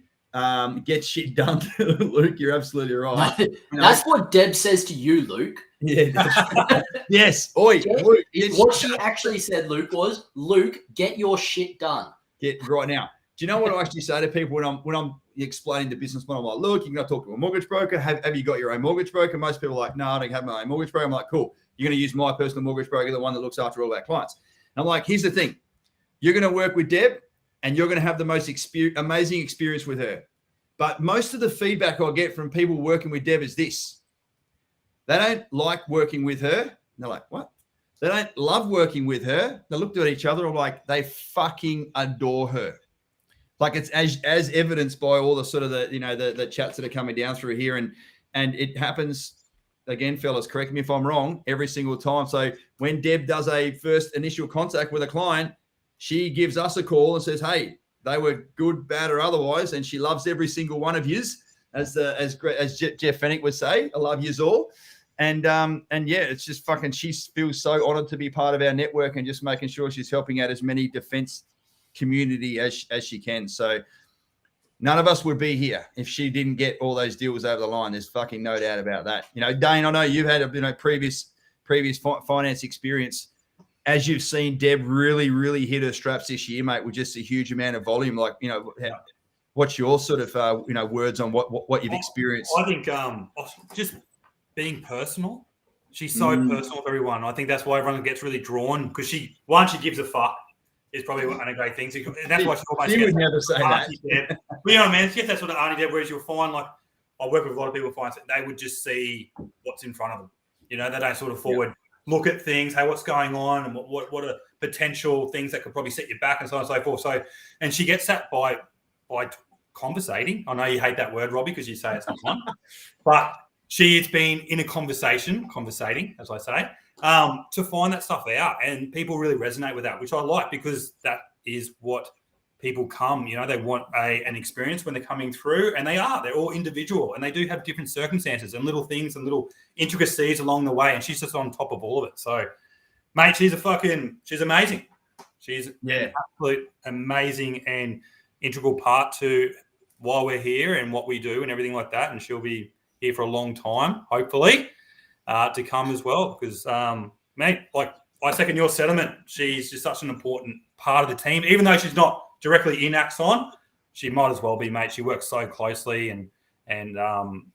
get shit done. Luke, you're absolutely right. That's what Deb says to you, Luke. Yeah. Yes. Oi, Luke, what she actually said, Luke, was, Luke, get your shit done. Get right now. Do you know what I actually say to people when I'm explaining the business model? I'm like, look, you're going to talk to a mortgage broker. Have you got your own mortgage broker? Most people are like, no, I don't have my own mortgage broker. I'm like, cool. You're going to use my personal mortgage broker, the one that looks after all our clients. And I'm like, here's the thing. You're going to work with Deb and you're going to have the most amazing experience with her. But most of the feedback I get from people working with Deb is this. They don't like working with her. And they're like, what? They don't love working with her. They looked at each other like they fucking adore her. Like it's as evidenced by all the sort of the chats that are coming down through here. And it happens, again, fellas, correct me if I'm wrong, every single time. So when Deb does a first initial contact with a client, she gives us a call and says, hey, they were good, bad, or otherwise, and she loves every single one of yous, as Jeff Fennick would say, I love yous all. And yeah, it's just fucking, she feels so honored to be part of our network and just making sure she's helping out as many defense community as she can. So none of us would be here if she didn't get all those deals over the line. There's fucking no doubt about that. Dane, I know you've had a previous finance experience. As you've seen Deb really, really hit her straps this year, mate, with just a huge amount of volume. Like, what's your sort of words on what you've experienced? I think just being personal. She's so personal with everyone. I think that's why everyone gets really drawn, because she gives a fuck. Is probably one of the great things. And that's why she almost would never say that. Deb. But you know what I mean? She gets that sort of Auntie Deb, whereas you'll find, like, I work with a lot of people, find that they would just see what's in front of them. They don't sort of forward look at things, hey, what's going on, and what are potential things that could probably set you back, and so on and so forth. So, and she gets that by conversating. I know you hate that word, Robbie, because you say it's not fun, but she's been in a conversating, as I say, to find that stuff out, and people really resonate with that, which I like, because that is what people come. They want an experience when they're coming through, and they're all individual, and they do have different circumstances and little things and little intricacies along the way, and she's just on top of all of it. So, mate, she's amazing. She's an absolute amazing and integral part to why we're here and what we do and everything like that, and she'll be here for a long time, hopefully, to come as well, because, mate, like, I second your sentiment. She's just such an important part of the team, even though she's not directly in Axon. She might as well be, mate. She works so closely, and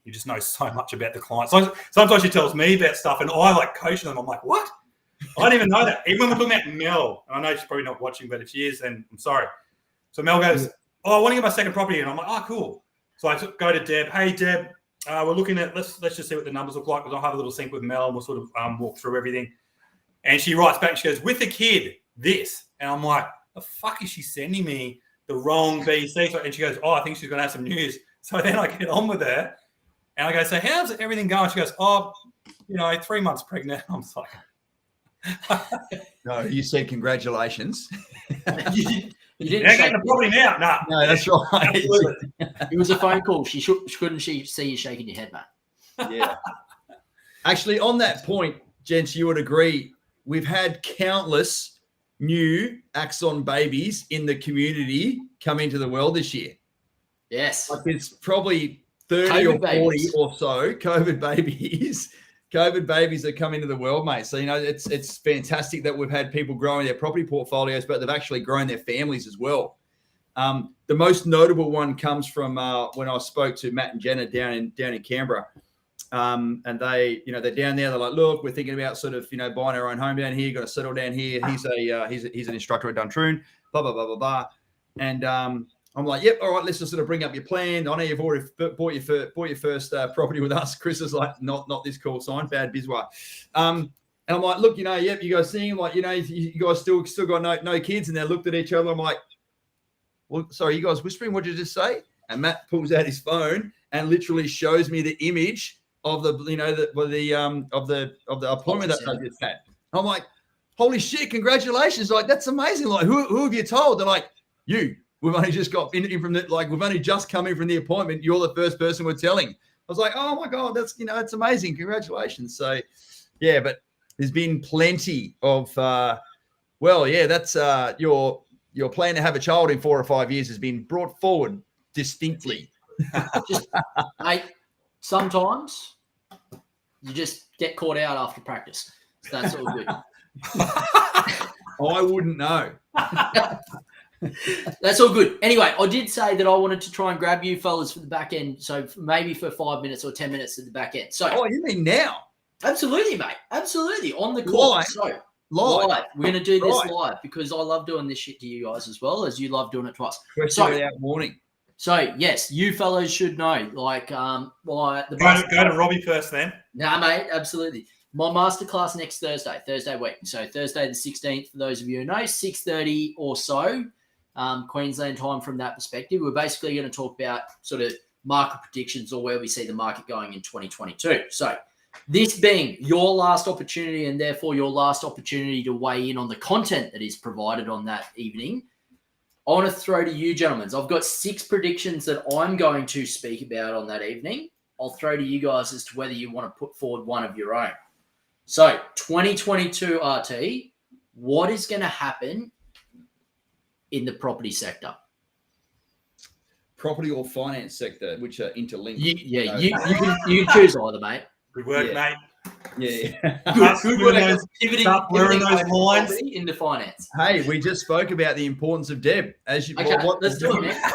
you just know so much about the client. So sometimes she tells me about stuff, and I like coaching them. I'm like, what? I didn't even know that. Even when we're talking about Mel, and I know she's probably not watching, but if she is, then I'm sorry. So Mel goes, I want to get my second property, and I'm like, oh, cool. So I go to Deb. Hey, Deb, we're looking at let's just see what the numbers look like, because I'll have a little sync with Mel, and we'll sort of walk through everything. And she writes back, and she goes, with the kid, this, and I'm like, the fuck is she sending me the wrong BC? And she goes, I think she's going to have some news. So then I get on with her, and I go, so how's everything going? She goes, 3 months pregnant. I'm like, no, you said congratulations. You didn't get the property now. No, that's right. It was a phone call. Couldn't she see you shaking your head, mate? Yeah. Actually, on that point, gents, you would agree, we've had countless new Axon babies in the community come into the world this year. Yes. Like it's probably 30 COVID or 40 babies. or so COVID babies that come into the world, mate. So, it's fantastic that we've had people growing their property portfolios, but they've actually grown their families as well. The most notable one comes from when I spoke to Matt and Jenna down in Canberra. And they, they're down there. They're like, look, we're thinking about sort of, buying our own home down here. Got to settle down here. He's an instructor at Duntroon. Blah blah blah blah blah. And I'm like, yep, all right. Let's just sort of bring up your plan. I know you've already bought your first property with us. Chris is like, not this call sign, bad bizwa. And I'm like, look, yep, you guys seeing like, you guys still got no kids. And they looked at each other. I'm like, well, sorry, you guys whispering? What did you just say? And Matt pulls out his phone and literally shows me the image of the appointment that they just had. I'm like, holy shit, congratulations. Like, that's amazing. Like, who have you told? They're like, you. We've only just got in from the, like, we've only just come in from the appointment. You're the first person we're telling. I was like, oh my God, that's, it's amazing. Congratulations. So, yeah, but there's been plenty of, that's your plan to have a child in 4 or 5 years has been brought forward distinctly. Mate, sometimes you just get caught out after practice. So that's all good. I wouldn't know. That's all good. Anyway, I did say that I wanted to try and grab you fellas for the back end. So maybe for 5 minutes or 10 minutes at the back end. So, oh, you mean now? Absolutely, mate. Absolutely. On the call. Live. So, Live. We're going to do this live because I love doing this shit to you guys as well as you love doing it to us. Question without warning. So, yes, you fellows should know. Like, why the go to Robbie first then. Nah, mate, absolutely. My masterclass next Thursday week. So Thursday the 16th, for those of you who know, 6:30 or so, Queensland time from that perspective. We're basically going to talk about sort of market predictions or where we see the market going in 2022. So this being your last opportunity and therefore your last opportunity to weigh in on the content that is provided on that evening, I want to throw to you, gentlemen. I've got 6 predictions that I'm going to speak about on that evening. I'll throw to you guys as to whether you want to put forward one of your own. So 2022 RT, what is going to happen in the property sector? Property or finance sector, which are interlinked. You can choose either, mate. Good work, mate. Yeah. Good work. Start blurring those lines into finance. Hey, we just spoke about the importance of Deb. Let's do it, man.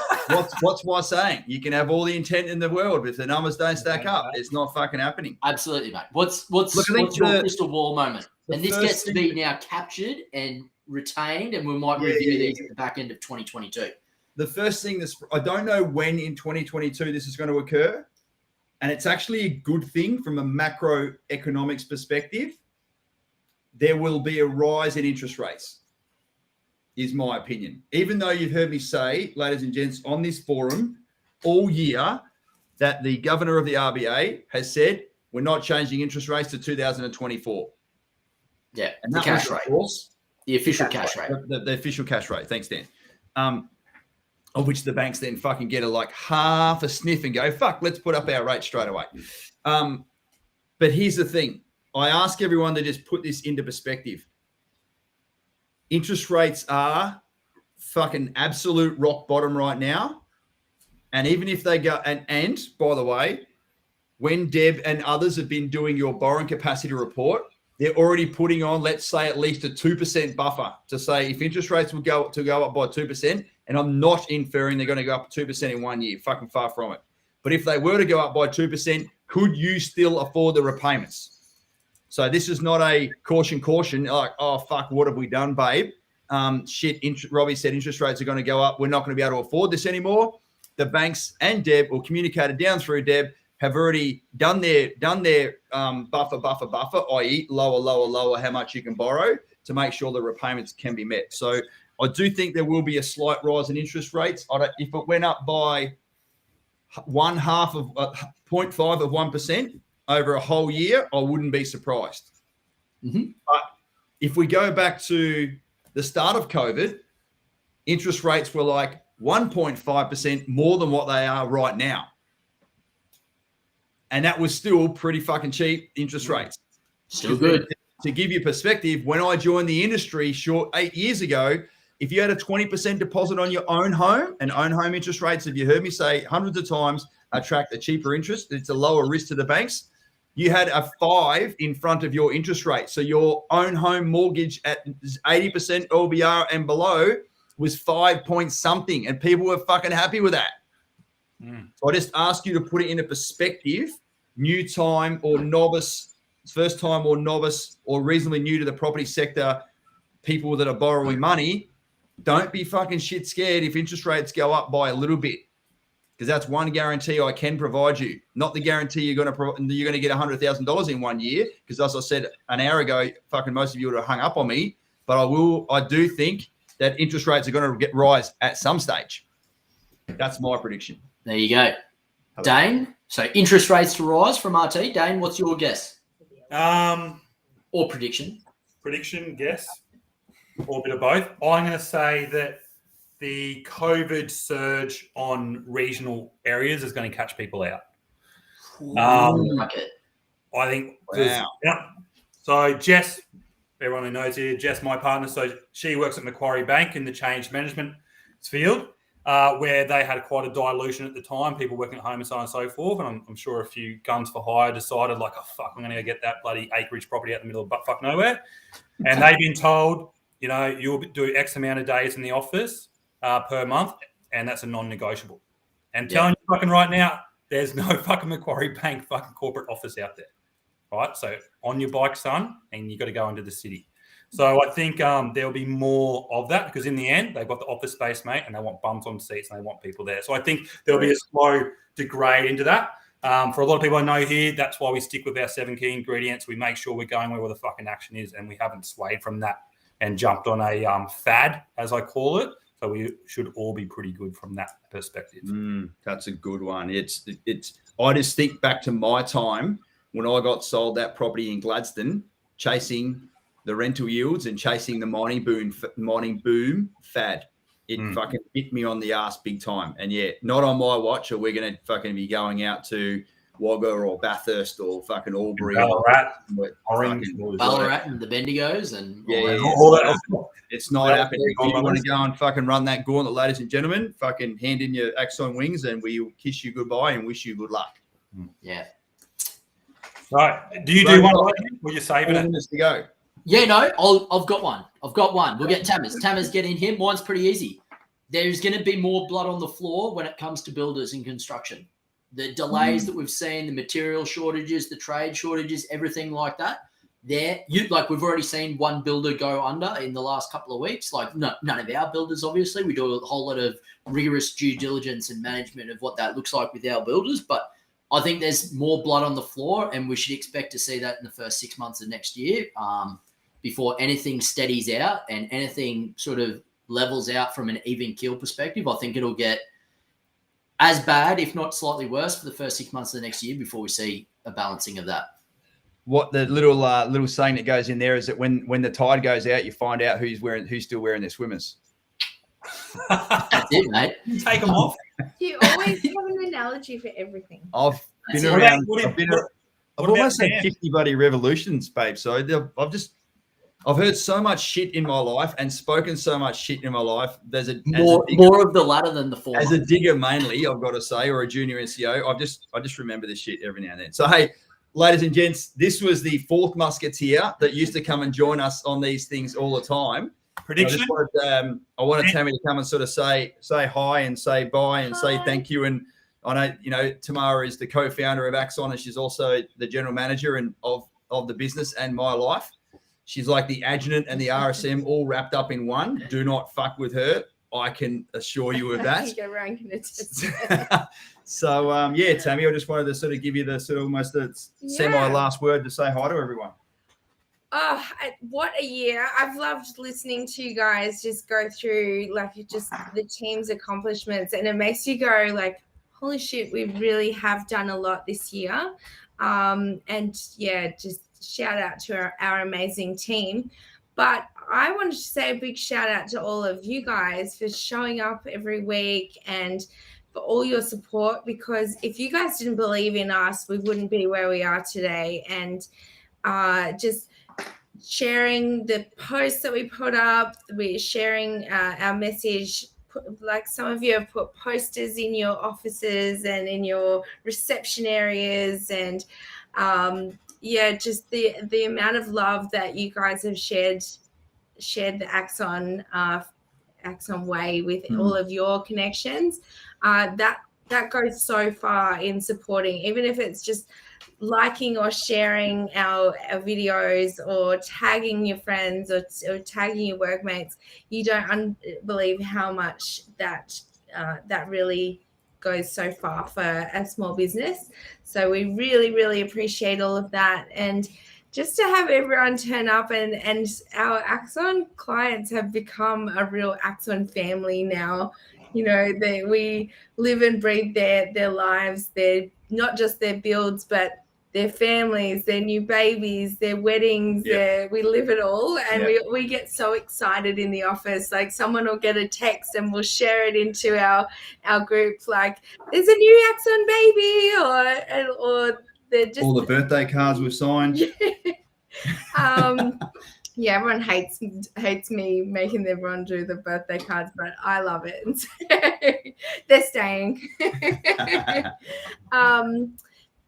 What's my saying? You can have all the intent in the world, but if the numbers don't stack up, it's not fucking happening. Absolutely, mate. What's your crystal ball moment? And this gets to be now captured and retained, and we might review these at the back end of 2022. The first thing I don't know when in 2022 this is going to occur, and it's actually a good thing from a macroeconomics perspective. There will be a rise in interest rates, is my opinion. Even though you've heard me say, ladies and gents, on this forum all year that the governor of the RBA has said we're not changing interest rates to 2024. Yeah, and the cash rate. The official cash rate. The official cash rate. Thanks, Dan. Of which the banks then fucking get half a sniff and go, fuck, let's put up our rate straight away. But here's the thing. I ask everyone to just put this into perspective. Interest rates are fucking absolute rock bottom right now. And even if they go, and by the way, when Deb and others have been doing your borrowing capacity report, they're already putting on, let's say, at least a 2% buffer to say if interest rates will go up by 2%, and I'm not inferring they're going to go up 2% in 1 year, fucking far from it. But if they were to go up by 2%, could you still afford the repayments? So this is not a caution, like, oh, fuck, what have we done, babe? Robbie said interest rates are going to go up. We're not going to be able to afford this anymore. The banks and Deb, or communicated down through Deb, have already done their buffer, i.e. lower how much you can borrow to make sure the repayments can be met. So I do think there will be a slight rise in interest rates. If it went up by 0.5 of 1% over a whole year, I wouldn't be surprised. Mm-hmm. But if we go back to the start of COVID, interest rates were 1.5% more than what they are right now. And that was still pretty fucking cheap interest rates. Still good. To give you perspective, when I joined the industry 8 years ago, if you had a 20% deposit on your own home, and own home interest rates, if you heard me say hundreds of times, attract a cheaper interest, it's a lower risk to the banks. You had a 5 in front of your interest rate. So your own home mortgage at 80% LVR and below was 5 point something, and people were fucking happy with that. So I just ask you to put it into perspective, new time or novice, first time or novice, or reasonably new to the property sector, people that are borrowing money, don't be fucking shit scared if interest rates go up by a little bit, because that's one guarantee I can provide you. Not the guarantee you're going to get $100,000 in 1 year, because as I said an hour ago, fucking most of you would have hung up on me. But I do think that interest rates are going to rise at some stage. That's my prediction. There you go. Dane, so interest rates to rise from RT. Dane, what's your guess? Or Or prediction? prediction, guess, or a bit of both. I'm going to say that the COVID surge on regional areas is going to catch people out. Like it. I think. Wow. Yeah. So Jess, everyone who knows here, Jess, my partner, so she works at Macquarie Bank in the change management field, where they had quite a dilution at the time, people working at home and so on and so forth. And I'm sure a few guns for hire decided, like, oh, fuck, I'm going to go get that bloody acreage property out in the middle of butt-fuck nowhere. And they've been told, you know, you'll do X amount of days in the office per month, and that's a non-negotiable. And telling you fucking right now, there's no fucking Macquarie Bank fucking corporate office out there. Right, so on your bike, son, and you got to go into the city. So I think there'll be more of that because in the end, they've got the office space, mate, and they want bums on seats and they want people there. So I think there'll be a slow degrade into that. For a lot of people I know here, that's why we stick with our 7 key ingredients. We make sure we're going where the fucking action is, and we haven't swayed from that and jumped on a fad, as I call it. So we should all be pretty good from that perspective. That's a good one. It's. I just think back to my time when I got sold that property in Gladstone, chasing the rental yields and chasing the mining boom fad. It fucking hit me on the ass big time. And yeah, not on my watch are we going to fucking be going out to Wagga or Bathurst or fucking Albury. Ballarat, Orange. Ballarat and the Bendigos and all that. It's not happening. If you want to go and fucking run that gauntlet, ladies and gentlemen, fucking hand in your Axon wings and we'll kiss you goodbye and wish you good luck. Yeah. Right. Do you do one? Will you save it? To go. Yeah, no, I've got one. We'll get Tammers. Tammers, get in here. Mine's pretty easy. There's going to be more blood on the floor when it comes to builders and construction. The delays that we've seen, the material shortages, the trade shortages, everything like that. We've already seen one builder go under in the last couple of weeks. Like, none of our builders, obviously. We do a whole lot of rigorous due diligence and management of what that looks like with our builders, but I think there's more blood on the floor, and we should expect to see that in the first 6 months of next year before anything steadies out and anything sort of levels out from an even keel perspective. I think it'll get as bad, if not slightly worse, for the first 6 months of the next year before we see a balancing of that. What the little saying that goes in there is that when the tide goes out, you find out who's still wearing their swimmers. That's it, mate. You take them off. You always have an analogy for everything. I've been That's around. What I've almost had 50 bloody revolutions, babe. So I've heard so much shit in my life and spoken so much shit in my life. There's more of the latter than the former. As a digger, mainly, I've got to say, or a junior NCO, I just remember this shit every now and then. So hey, ladies and gents, this was the fourth musketeer that used to come and join us on these things all the time. Prediction. I wanted Tammy to come and sort of say hi and say bye and say thank you. And I know, Tamara is the co-founder of Axon, and she's also the general manager of the business and my life. She's like the adjutant and the RSM all wrapped up in one. Do not fuck with her. I can assure you of that. So, Tammy, I just wanted to sort of give you the sort of almost the semi-last word to say hi to everyone. Oh, what a year. I've loved listening to you guys just go through just the team's accomplishments, and it makes you go like, holy shit, we really have done a lot this year. Just shout out to our amazing team. But I wanted to say a big shout out to all of you guys for showing up every week and for all your support, because if you guys didn't believe in us, we wouldn't be where we are today. And just sharing the posts that we put up, we're sharing our message. Like some of you have put posters in your offices and in your reception areas, and just the amount of love that you guys have shared the Axon way with all of your connections. That goes so far in supporting, even if it's just liking or sharing our videos or tagging your friends or tagging your workmates. You don't believe how much that really goes so far for a small business. So we really, really appreciate all of that. And just to have everyone turn up, and our Axon clients have become a real Axon family now. You know, we live and breathe their lives. They're not just their builds, but their families, their new babies, their weddings. We live it all, and we get so excited in the office. Like someone will get a text and we'll share it into our group. Like there's a new Axon baby, or they're just all the birthday cards we've signed. Yeah, everyone hates me making everyone do the birthday cards, but I love it. And so they're staying.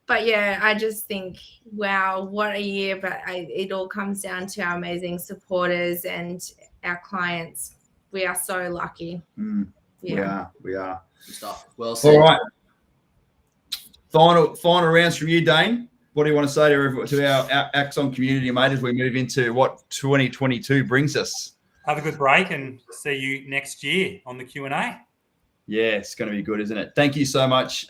But yeah, I just think, wow, what a year. But it all comes down to our amazing supporters and our clients. We are so lucky. Yeah. We are. Good stuff. Well said. All right. Final rounds from you, Dane. What do you want to say to our Axon community, mate, as we move into what 2022 brings us? Have a good break and see you next year on the Q&A. Yeah, it's going to be good, isn't it? Thank you so much,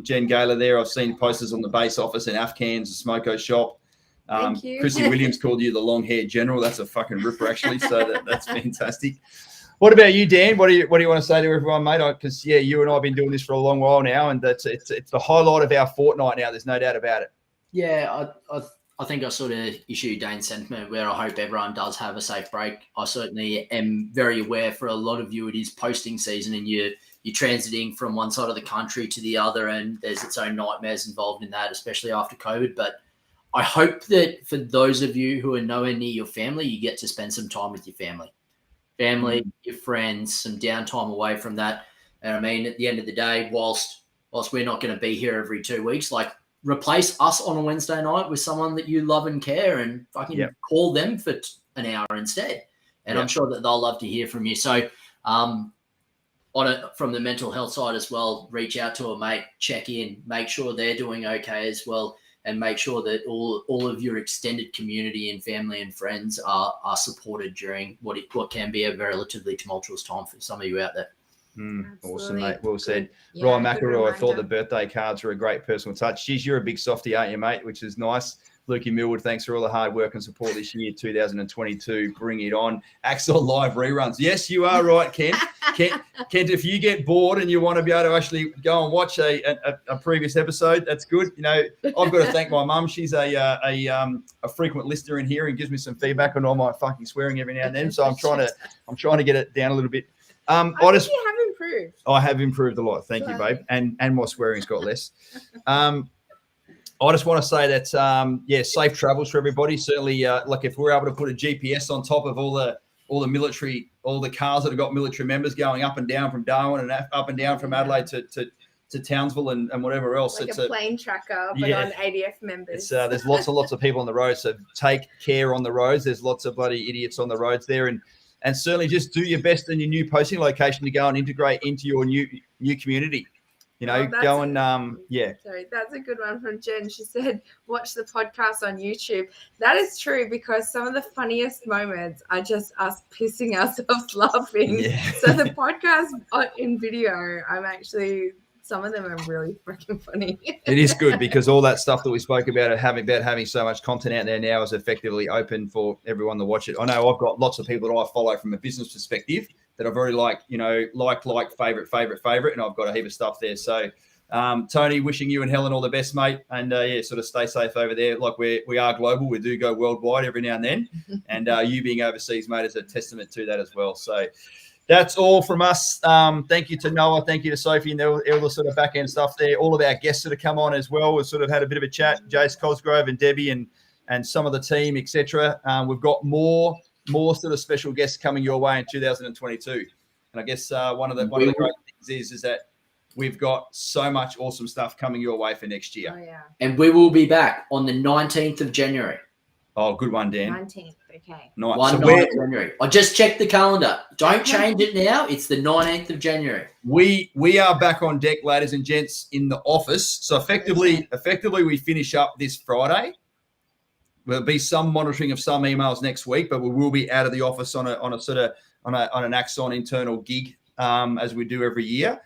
Jen Gaylor there. I've seen posters on the base office in Afghans, the Smoko shop. Thank you. Chrissy Williams called you the long-haired general. That's a fucking ripper, actually. So that's fantastic. What about you, Dan? What do you want to say to everyone, mate? Because you and I have been doing this for a long while now, and it's the highlight of our fortnight now. There's no doubt about it. Yeah, I think I sort of issue Dane's sentiment where I hope everyone does have a safe break. I certainly am very aware for a lot of you it is posting season and you're transiting from one side of the country to the other, and there's its own nightmares involved in that, especially after COVID. But I hope that for those of you who are nowhere near your family, you get to spend some time with your family, your friends, some downtime away from that. And I mean, at the end of the day, whilst we're not going to be here every 2 weeks, like, replace us on a Wednesday night with someone that you love and care and fucking call them for an hour instead. And I'm sure that they'll love to hear from you. So from the mental health side as well, reach out to a mate, check in, make sure they're doing okay as well, and make sure that all of your extended community and family and friends are supported during what can be a relatively tumultuous time for some of you out there. Awesome, mate. Well said. Yeah, Ryan McElroy, I thought the birthday cards were a great personal touch. Geez, you're a big softie, aren't you, mate? Which is nice. Lukey Millwood, thanks for all the hard work and support this year, 2022. Bring it on. Axel Live reruns. Yes, you are right, Kent. Kent, if you get bored and you want to be able to actually go and watch a previous episode, that's good. You know, I've got to thank my mum. She's a frequent listener in here and gives me some feedback on all my fucking swearing every now and then. So I'm trying to get it down a little bit. I think you have improved. I have improved a lot. Thank you, babe. And my swearing's got less. I just want to say that, safe travels for everybody. Certainly, like if we're able to put a GPS on top of all the military, all the cars that have got military members going up and down from Darwin and up and down from Adelaide to Townsville and whatever else. Like a plane tracker, but on ADF members. There's lots and lots of people on the road, so take care on the roads. There's lots of bloody idiots on the roads there, and certainly just do your best in your new posting location to go and integrate into your new community. You know, Sorry, that's a good one from Jen. She said, watch the podcast on YouTube. That is true, because some of the funniest moments are just us pissing ourselves laughing. Yeah. So the podcast in video, some of them are really freaking funny. It is good because all that stuff that we spoke about having so much content out there now is effectively open for everyone to watch it. I know I've got lots of people that I follow from a business perspective that I've already favorite, and I've got a heap of stuff there. So, Tony, wishing you and Helen all the best, mate, and sort of stay safe over there. Like we are global, we do go worldwide every now and then, and you being overseas, mate, is a testament to that as well. So, that's all from us. Thank you to Noah, thank you to Sophie, and all the sort of back end stuff there. All of our guests that have come on as well. We've sort of had a bit of a chat, Jace Cosgrove and Debbie and some of the team, etc. We've got more sort of special guests coming your way in 2022. And I guess one of the great things is that we've got so much awesome stuff coming your way for next year. Oh, yeah. And we will be back on the 19th of January. Oh, good one, Dan. 19th, okay. Nice. 19th of January. I just checked the calendar. Don't change it now. It's the 19th of January. We are back on deck, ladies and gents, in the office. So effectively we finish up this Friday. There'll be some monitoring of some emails next week, but we will be out of the office on an Axon internal gig as we do every year.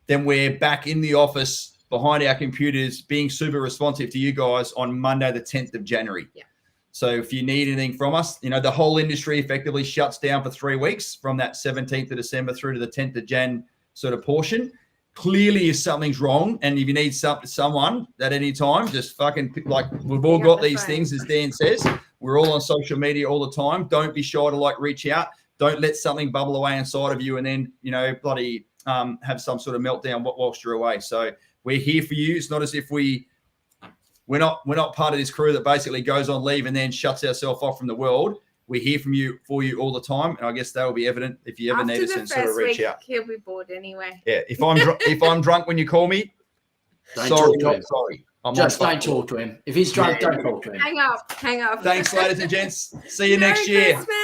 Then we're back in the office behind our computers, being super responsive to you guys on Monday, the 10th of January. Yeah. So if you need anything from us, the whole industry effectively shuts down for 3 weeks from that 17th of December through to the 10th of Jan sort of portion. clearly if something's wrong, and if you need someone at any time, just fucking like we've all got these things, as Dan says. We're all on social media all the time. Don't be shy to like reach out. Don't let something bubble away inside of you and then, bloody have some sort of meltdown whilst you're away. So we're here for you. It's not as if we're not part of this crew that basically goes on leave and then shuts ourselves off from the world. We're here for you all the time, and I guess that will be evident if you ever need us and sort of reach out. He'll be bored anyway. Yeah, if I'm drunk when you call me, Don't sorry, talk to not him. sorry. Just don't talk to him. If he's drunk, don't talk to him. Hang up. Thanks, ladies and gents. See you Merry next year. Christmas.